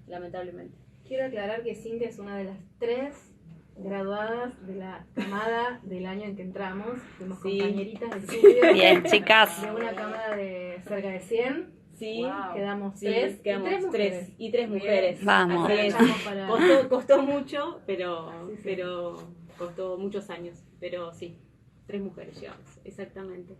lamentablemente. Quiero aclarar que Cintia es una de las 3 graduadas de la camada del año en que entramos. Fuimos compañeritas de estudio. Bien, chicas. De una camada de cerca de 100. Sí, quedamos 3. Quedamos 3 y 3 mujeres. Vamos. Costó mucho, pero costó muchos años. Pero sí, 3 mujeres llevamos, exactamente.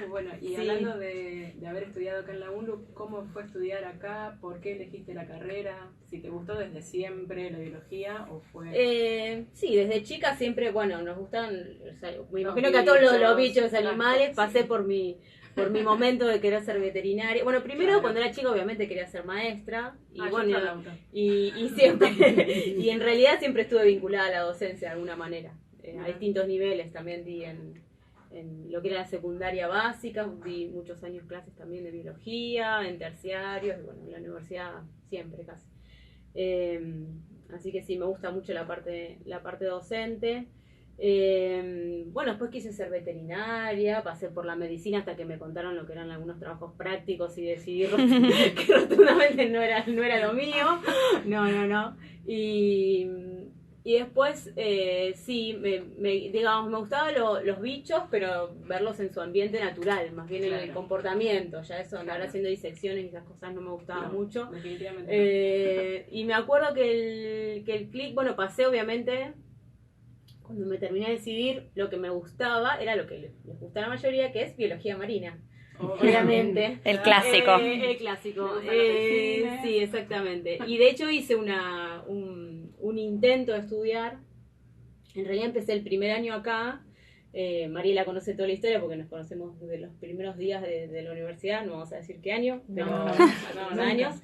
Bueno, y hablando de haber estudiado acá en la UNLU, ¿cómo fue estudiar acá? ¿Por qué elegiste la carrera? ¿Si te gustó desde siempre la biología o fue...? Sí, desde chica siempre, bueno, nos gustan, o sea, me imagino que a todos los bichos, animales, pasé por mi momento de querer ser veterinaria. Bueno, primero cuando era chica obviamente quería ser maestra y bueno, y siempre, y en realidad siempre estuve vinculada a la docencia de alguna manera, a distintos niveles. También di en lo que era la secundaria básica, di muchos años clases también de biología, en terciarios, y bueno, en la universidad siempre casi. Así que sí, me gusta mucho la parte docente. Bueno, después quise ser veterinaria, pasé por la medicina hasta que me contaron lo que eran algunos trabajos prácticos y decidí que rotundamente no era lo mío. No. Y después, sí, digamos, me gustaban los bichos, pero verlos en su ambiente natural, más bien en el comportamiento. Ya eso, andar haciendo disecciones y esas cosas no me gustaba mucho. Definitivamente no. Y me acuerdo que el clic, bueno, pasé obviamente, cuando me terminé de decidir, lo que me gustaba era lo que les gusta a la mayoría, que es biología marina. Obviamente. El clásico. El clásico. Sí, exactamente. Y de hecho hice un intento de estudiar En realidad empecé el primer año acá. Mariela conoce toda la historia porque nos conocemos desde los primeros días de la universidad, no vamos a decir qué año, pero no, años.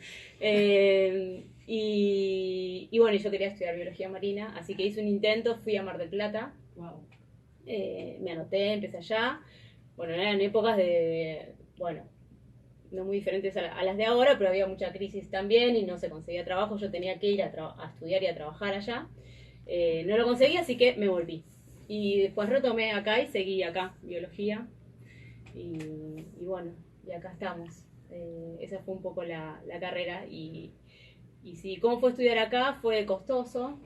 Y bueno, yo quería estudiar biología marina, así que hice un intento, fui a Mar del Plata. Wow. Me anoté, empecé allá. Bueno, eran épocas no muy diferentes a las de ahora, pero había mucha crisis también y no se conseguía trabajo. Yo tenía que ir a estudiar y a trabajar allá. No lo conseguí, así que me volví. Y después retomé acá y seguí acá, biología. Y bueno, y acá estamos. Esa fue un poco la carrera. Y sí, ¿cómo fue estudiar acá? Fue costoso.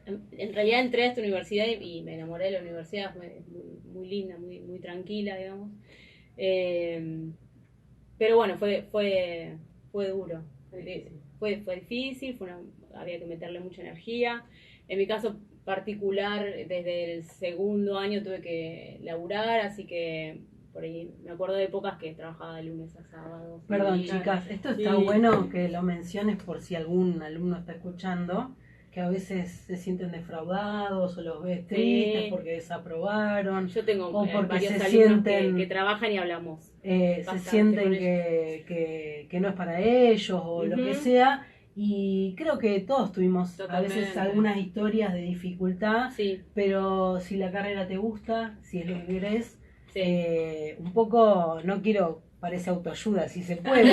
En realidad entré a esta universidad y me enamoré de la universidad. Fue muy linda, muy tranquila, digamos. Pero bueno, fue duro. Fue difícil, había que meterle mucha energía. En mi caso particular, desde el segundo año tuve que laburar, así que por ahí me acuerdo de épocas que trabajaba de lunes a sábado. Perdón, chicas, esto está bueno que lo menciones por si algún alumno está escuchando, que a veces se sienten defraudados o los ves tristes porque desaprobaron. Yo tengo o porque varios se alumnos sienten, que trabajan y hablamos. Se sienten que no es para ellos o lo que sea. Y creo que todos tuvimos Totalmente. a veces algunas historias de dificultad, Sí. pero si la carrera te gusta, si es lo que querés, Sí. un poco, no quiero, parece autoayuda, si se puede,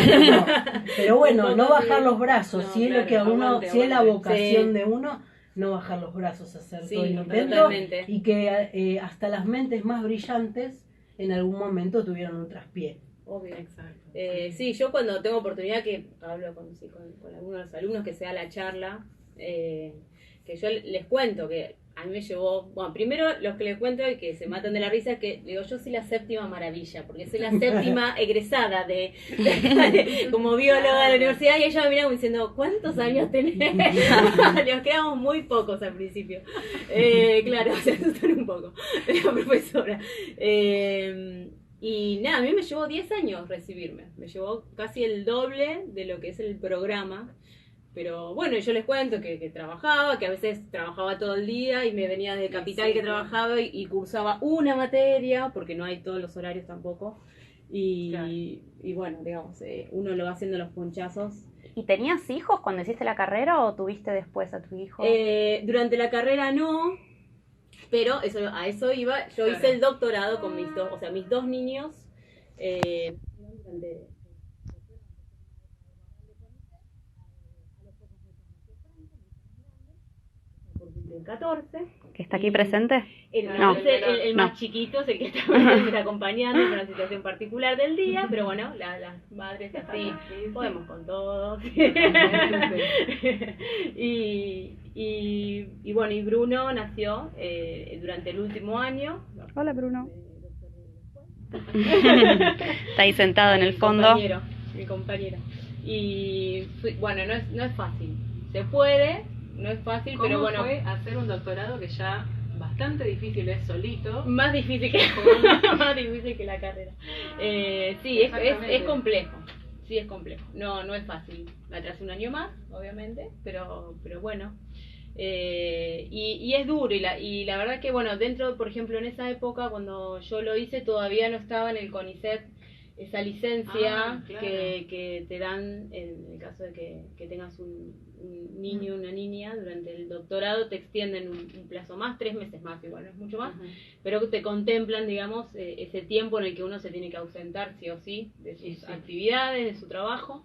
pero bueno, no bajar los brazos, No, si es claro, lo que a uno, aguante, si es la aguante. vocación Sí. de uno, no bajar los brazos, hacer Sí, todo el intento, totalmente. y que hasta las mentes más brillantes en algún momento tuvieron un traspié. Obvio. Exacto. Sí, yo cuando tengo oportunidad que hablo con algunos de los alumnos que se da la charla, que yo les cuento que a mí me llevó, bueno, primero los que les cuento y que se matan de la risa es que digo, yo soy la séptima maravilla, porque soy la séptima egresada como bióloga de la universidad, y ellos me miran como diciendo, ¿cuántos años tenés? Nos quedamos muy pocos al principio. Claro, se asustan un poco la profesora. Y nada, a mí me llevó 10 años recibirme, me llevó casi el doble de lo que es el programa, pero bueno, yo les cuento que trabajaba, que a veces trabajaba todo el día y me venía de Capital que trabajaba y cursaba una materia, porque no hay todos los horarios tampoco, y bueno, digamos, uno lo va haciendo los ponchazos. ¿Y tenías hijos cuando hiciste la carrera o tuviste después a tu hijo? Durante la carrera no, pero a eso iba. Yo hice el doctorado con mis dos niños. Durante 14. ¿Que está aquí presente? No, el más chiquito es el que está acompañando en una situación particular del día, pero bueno, las madres así, podemos con todos. y bueno, y Bruno nació durante el último año. Hola, Bruno. Está ahí sentado en el fondo. Mi compañero. Y bueno, no es fácil. Se puede, no es fácil, pero bueno. ¿Cómo fue hacer un doctorado que ya bastante difícil es solito? Más difícil que la carrera. Sí, es complejo. Sí, es complejo. No es fácil. Me atrasé un año más, obviamente, pero bueno. Y es duro. Y la verdad que, bueno, dentro, por ejemplo, en esa época, cuando yo lo hice, todavía no estaba en el CONICET esa licencia claro. que te dan en el caso de que tengas un niño o una niña durante el doctorado, te extienden un plazo más, 3 meses más, igual no es mucho más, pero te contemplan, digamos, ese tiempo en el que uno se tiene que ausentar sí o sí de sus actividades, de su trabajo.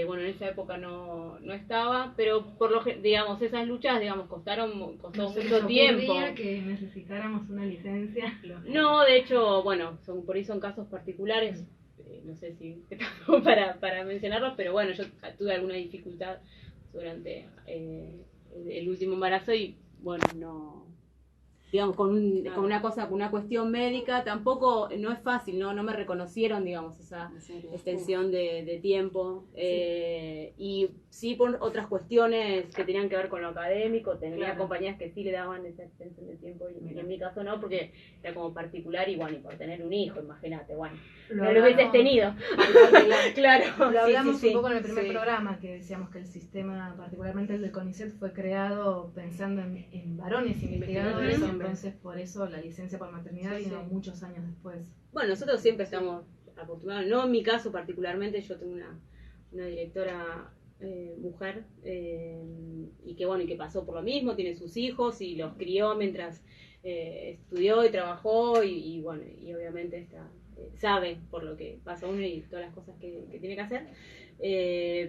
Bueno, en esa época no estaba, pero digamos, esas luchas, digamos, costó mucho tiempo. Que necesitáramos una licencia. No, de hecho, bueno, por ahí son casos particulares, no sé si para mencionarlos, pero bueno, yo tuve alguna dificultad durante el último embarazo y bueno, digamos, con una cuestión médica, tampoco, no es fácil, no me reconocieron, digamos, esa extensión de tiempo, y sí por otras cuestiones que tenían que ver con lo académico, tenía compañías que sí le daban esa extensión de tiempo, y en mi caso no, porque era como particular, y bueno, y por tener un hijo, imagínate, bueno, no lo hubieses tenido. Claro. Lo hablamos un poco en el primer programa, que decíamos que el sistema, particularmente el del CONICET, fue creado pensando en varones investigadores, entonces por eso la licencia por maternidad vino muchos años después. Bueno, nosotros siempre estamos acostumbrados, no en mi caso particularmente, yo tengo una directora mujer, y que pasó por lo mismo, tiene sus hijos y los crió mientras estudió y trabajó, y bueno, y obviamente sabe por lo que pasa uno y todas las cosas que tiene que hacer,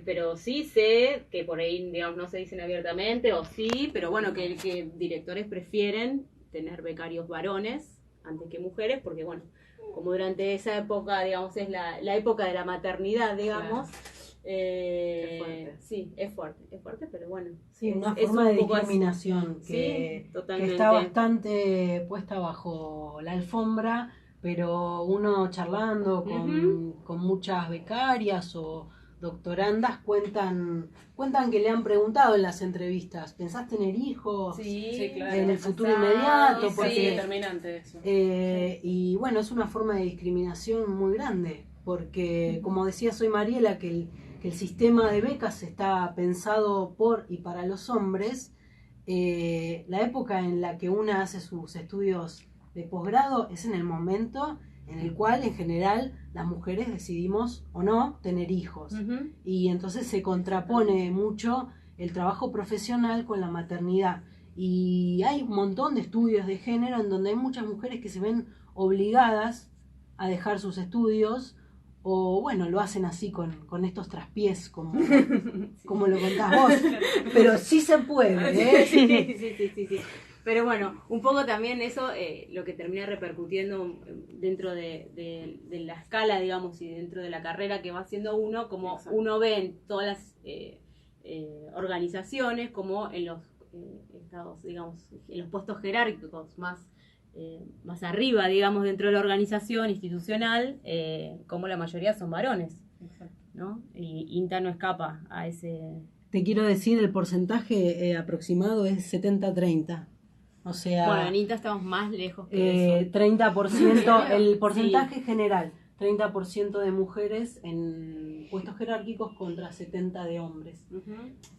pero sí sé que por ahí, digamos, no se dicen abiertamente, o sí, pero bueno, que directores prefieren tener becarios varones antes que mujeres, porque bueno, como durante esa época, digamos, es la época de la maternidad, digamos. Es fuerte. Sí, es fuerte, pero bueno. Sí, una forma de discriminación que está bastante puesta bajo la alfombra, pero uno charlando con muchas becarias o doctorandas cuentan que le han preguntado en las entrevistas, ¿pensás tener hijos claro, en el futuro inmediato? Porque determinante eso. Y bueno, es una forma de discriminación muy grande, porque como decía Soy Mariela, que el sistema de becas está pensado por y para los hombres. La época en la que una hace sus estudios de posgrado es en el momento en el cual en general las mujeres decidimos o no tener hijos, y entonces se contrapone mucho el trabajo profesional con la maternidad, y hay un montón de estudios de género en donde hay muchas mujeres que se ven obligadas a dejar sus estudios, o bueno, lo hacen así con estos traspiés como lo contás vos, pero sí se puede, Sí. Pero bueno, un poco también eso, lo que termina repercutiendo dentro de la escala, digamos, y dentro de la carrera que va haciendo uno, como uno ve en todas las organizaciones, como en los estados, digamos, en los puestos jerárquicos más arriba, digamos, dentro de la organización institucional, como la mayoría son varones, ¿no? Y INTA no escapa a ese... Te quiero decir, el porcentaje aproximado es 70-30. O sea, bueno, en INTA estamos más lejos que eso. 30%, el porcentaje general, 30% de mujeres en puestos jerárquicos contra 70% de hombres.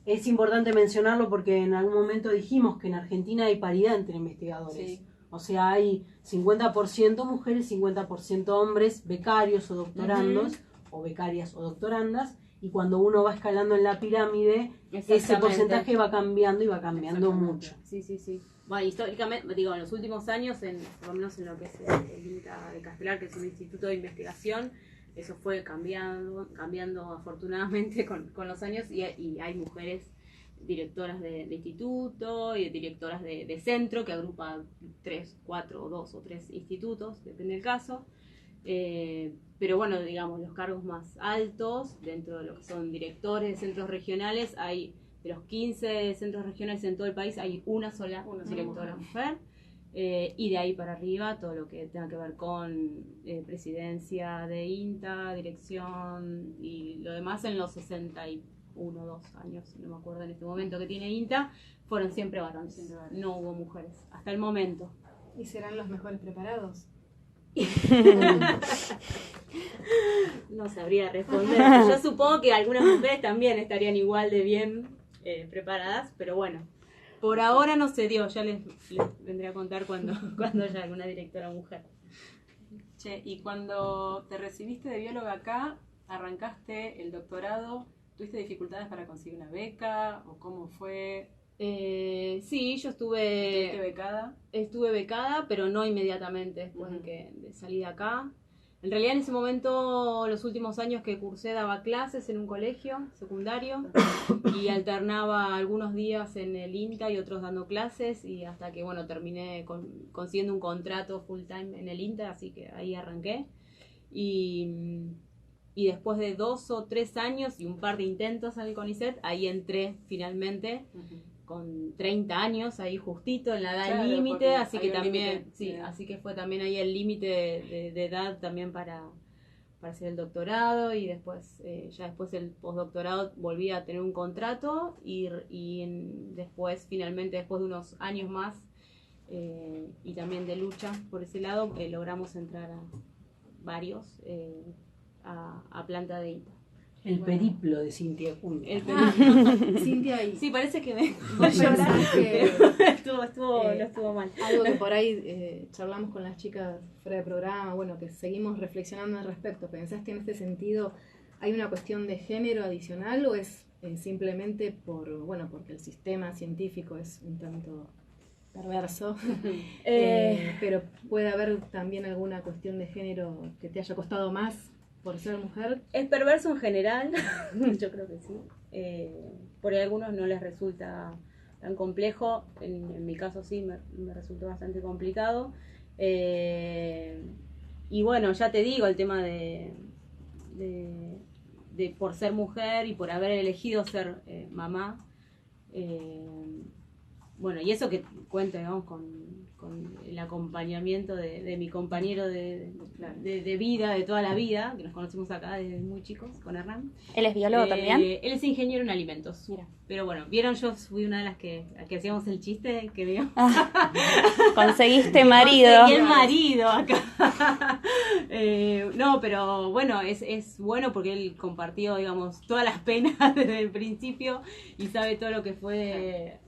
Es importante mencionarlo porque en algún momento dijimos que en Argentina hay paridad entre investigadores. O sea, hay 50% mujeres, 50% hombres, becarios o doctorandos, o becarias o doctorandas, y cuando uno va escalando en la pirámide, ese porcentaje va cambiando y va cambiando mucho. Sí. Bueno, históricamente, digo, en los últimos años, por lo menos en lo que es el INTA de Castelar, que es un instituto de investigación, eso fue cambiando afortunadamente con los años, y hay mujeres directoras de instituto y directoras de centro, que agrupa 3, 4, 2 o 3 institutos, depende del caso. Pero bueno, digamos, los cargos más altos, dentro de lo que son directores de centros regionales, hay de los 15 centros regionales en todo el país, hay una sola directora mujer, y de ahí para arriba todo lo que tenga que ver con presidencia de INTA, dirección y lo demás en los 61, 2 años, no me acuerdo en este momento que tiene INTA, fueron siempre varones, no hubo mujeres, hasta el momento. ¿Y serán los mejores preparados? No sabría responder. Yo supongo que algunas mujeres también estarían igual de bien preparadas, pero bueno, por ahora no se dio. Ya les vendré a contar cuando haya alguna directora mujer. Che, y cuando te recibiste de bióloga acá, arrancaste el doctorado, ¿tuviste dificultades para conseguir una beca o cómo fue? Sí, yo estuve becada. Estuve becada, pero no inmediatamente después de salir de acá. En realidad en ese momento, los últimos años que cursé, daba clases en un colegio secundario y alternaba algunos días en el INTA y otros dando clases, y hasta que bueno, terminé consiguiendo un contrato full time en el INTA, así que ahí arranqué. Y después de 2 o 3 años y un par de intentos en el CONICET, ahí entré finalmente con 30 años, ahí justito en la edad Claro, límite, porque así hay que un también, límite sí, de edad. así que fue también ahí el límite de edad también para hacer el doctorado, y después, ya después del postdoctorado volví a tener un contrato después, finalmente, después de unos años más, y también de lucha por ese lado, logramos entrar a varios a planta de ITA. El periplo de Cintia Acuña. Cintia, y Sí, parece que me vos pensás que no estuvo mal. algo que por ahí charlamos con las chicas fuera de programa, bueno, que seguimos reflexionando al respecto. ¿Pensás que en este sentido hay una cuestión de género adicional o es simplemente porque el sistema científico es un tanto perverso? Pero puede haber también alguna cuestión de género que te haya costado más por ser mujer. Es perverso en general, yo creo que sí. Por ahí a algunos no les resulta tan complejo, en mi caso sí, me resultó bastante complicado. Y bueno, ya te digo, el tema de por ser mujer y por haber elegido ser mamá, bueno, y eso que cuenta, digamos, con el acompañamiento de mi compañero de vida, de toda la vida, que nos conocimos acá desde muy chicos, con Hernán. ¿Él es biólogo también? Él es ingeniero en alimentos. Mira. Pero bueno, vieron, yo fui una de las que hacíamos el chiste, que vio. Conseguiste marido. Y el marido acá. No, pero bueno, es bueno porque él compartió, digamos, todas las penas desde el principio y sabe todo lo que fue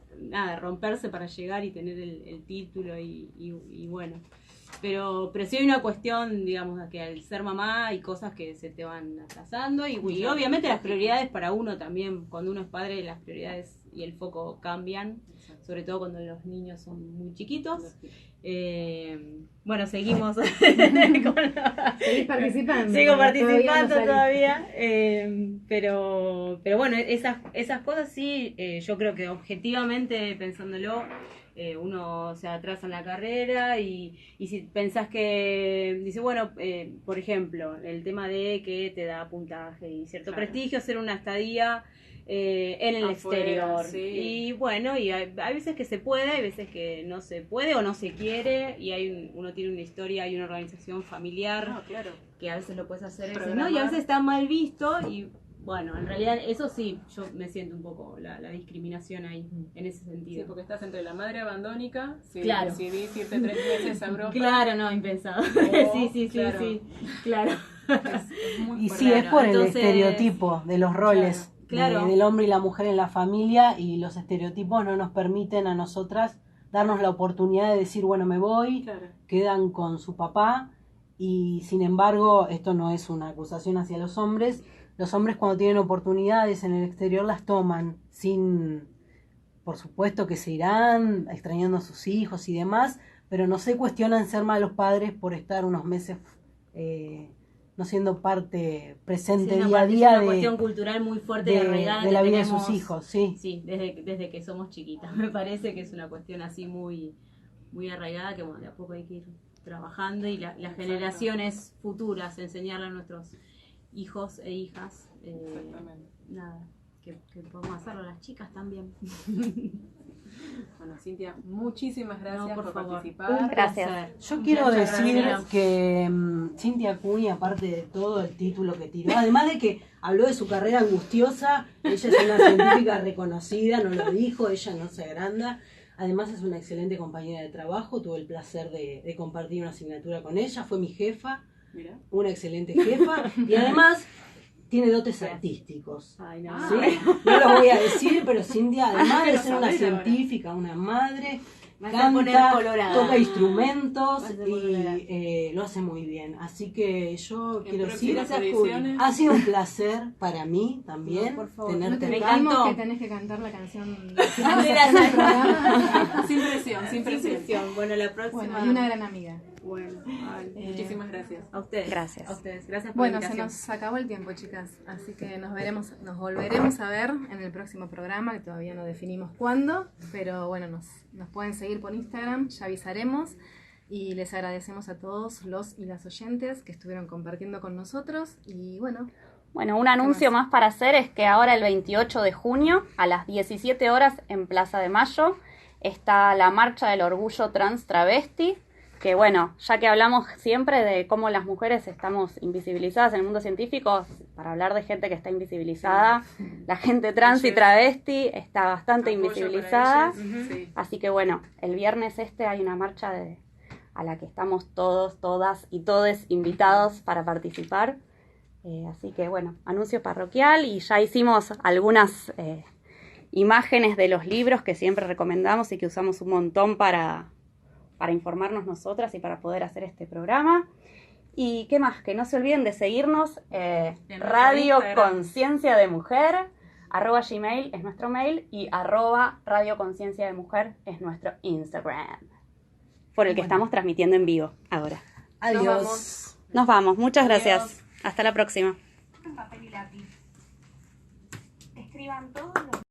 romperse para llegar y tener el título y bueno. Pero sí hay una cuestión, digamos, que al ser mamá hay cosas que se te van atrasando y obviamente las prioridades para uno también, cuando uno es padre, las prioridades y el foco cambian, sobre todo cuando los niños son muy chiquitos. Bueno, seguimos ¿Seguís participando? Sigo participando todavía. pero bueno, esas cosas sí, yo creo que objetivamente pensándolo, uno se atrasa en la carrera y si pensás que, dice, bueno, por ejemplo, el tema de que te da puntaje y cierto prestigio hacer una estadía en el exterior. Sí. Y bueno, y hay veces que se puede, hay veces que no se puede o no se quiere, y uno tiene una historia, hay una organización familiar que a veces lo puedes hacer, a veces no, y a veces está mal visto, y bueno, en realidad eso sí, yo me siento un poco la discriminación ahí, en ese sentido. Sí, porque estás entre la madre abandónica, si Claro. decidís irte 3 meses a Europa. Claro, no, impensado. Sí, claro. Es muy Y fuerte. sí, es por el Entonces, estereotipo de los roles claro. del hombre y la mujer en la familia, y los estereotipos no nos permiten a nosotras darnos la oportunidad de decir, bueno, me voy, Claro. quedan con su papá, y sin embargo, esto no es una acusación hacia los hombres cuando tienen oportunidades en el exterior las toman, sin, por supuesto que se irán extrañando a sus hijos y demás, pero no se cuestionan ser malos padres por estar unos meses no siendo parte presente día a día es una cuestión cultural muy fuerte y arraigada de la que vida de tenemos, sus hijos, sí. Sí, desde que somos chiquitas. Me parece que es una cuestión así muy, muy arraigada que bueno, de a poco hay que ir trabajando y las generaciones futuras, enseñarle a nuestros hijos e hijas, nada, que podemos hacerlo a las chicas también. Bueno, Cintia, muchísimas gracias No, por favor. participar. Gracias. Yo quiero Muchas decir gracias. que Cintia Acuña, aparte de todo el título que tiró, además de que habló de su carrera angustiosa, ella es una científica reconocida, no lo dijo, ella no se agranda, además es una excelente compañera de trabajo, tuve el placer de compartir una asignatura con ella, fue mi jefa, Mira. una excelente jefa, y además tiene dotes artísticos. Ay, no. ¿Sí? No lo voy a decir, pero Cintia, además de quiero ser una saber ahora. científica, una madre, Vas a poner canta, colorada. toca instrumentos Vas a poner y lo hace muy bien. Así que yo En quiero decir, próximas ediciones. ha sido un placer para mí también No, por favor. No tenerte te acá. encantó. que tenés que cantar la canción Sin presión, sin presión. Bueno, la próxima. Bueno, y una gran amiga. Bueno, Muchísimas gracias. a ustedes. Gracias. A ustedes. Gracias por Bueno, la se invitación. nos acabó el tiempo, chicas, así que nos volveremos a ver en el próximo programa, que todavía no definimos cuándo, pero bueno, nos pueden seguir por Instagram, ya avisaremos, y les agradecemos a todos los y las oyentes que estuvieron compartiendo con nosotros, y bueno, Bueno, un anuncio más para hacer es que ahora el 28 de junio a las 17 horas en Plaza de Mayo está la Marcha del Orgullo Trans Travesti, que bueno, ya que hablamos siempre de cómo las mujeres estamos invisibilizadas en el mundo científico, para hablar de gente que está invisibilizada, la gente trans y travesti está bastante invisibilizada, así que bueno, el viernes hay una marcha a la que estamos todos, todas y todes invitados para participar, así que bueno, anuncio parroquial, y ya hicimos algunas imágenes de los libros que siempre recomendamos y que usamos un montón para informarnos nosotras y para poder hacer este programa. Y qué más, que no se olviden de seguirnos, Radio Conciencia de Mujer, @gmail es nuestro mail, y @Radio Conciencia de Mujer es nuestro Instagram, por el que estamos transmitiendo en vivo ahora. Adiós. Nos vamos, muchas gracias. Hasta la próxima. Papel y lápiz. Escriban todos los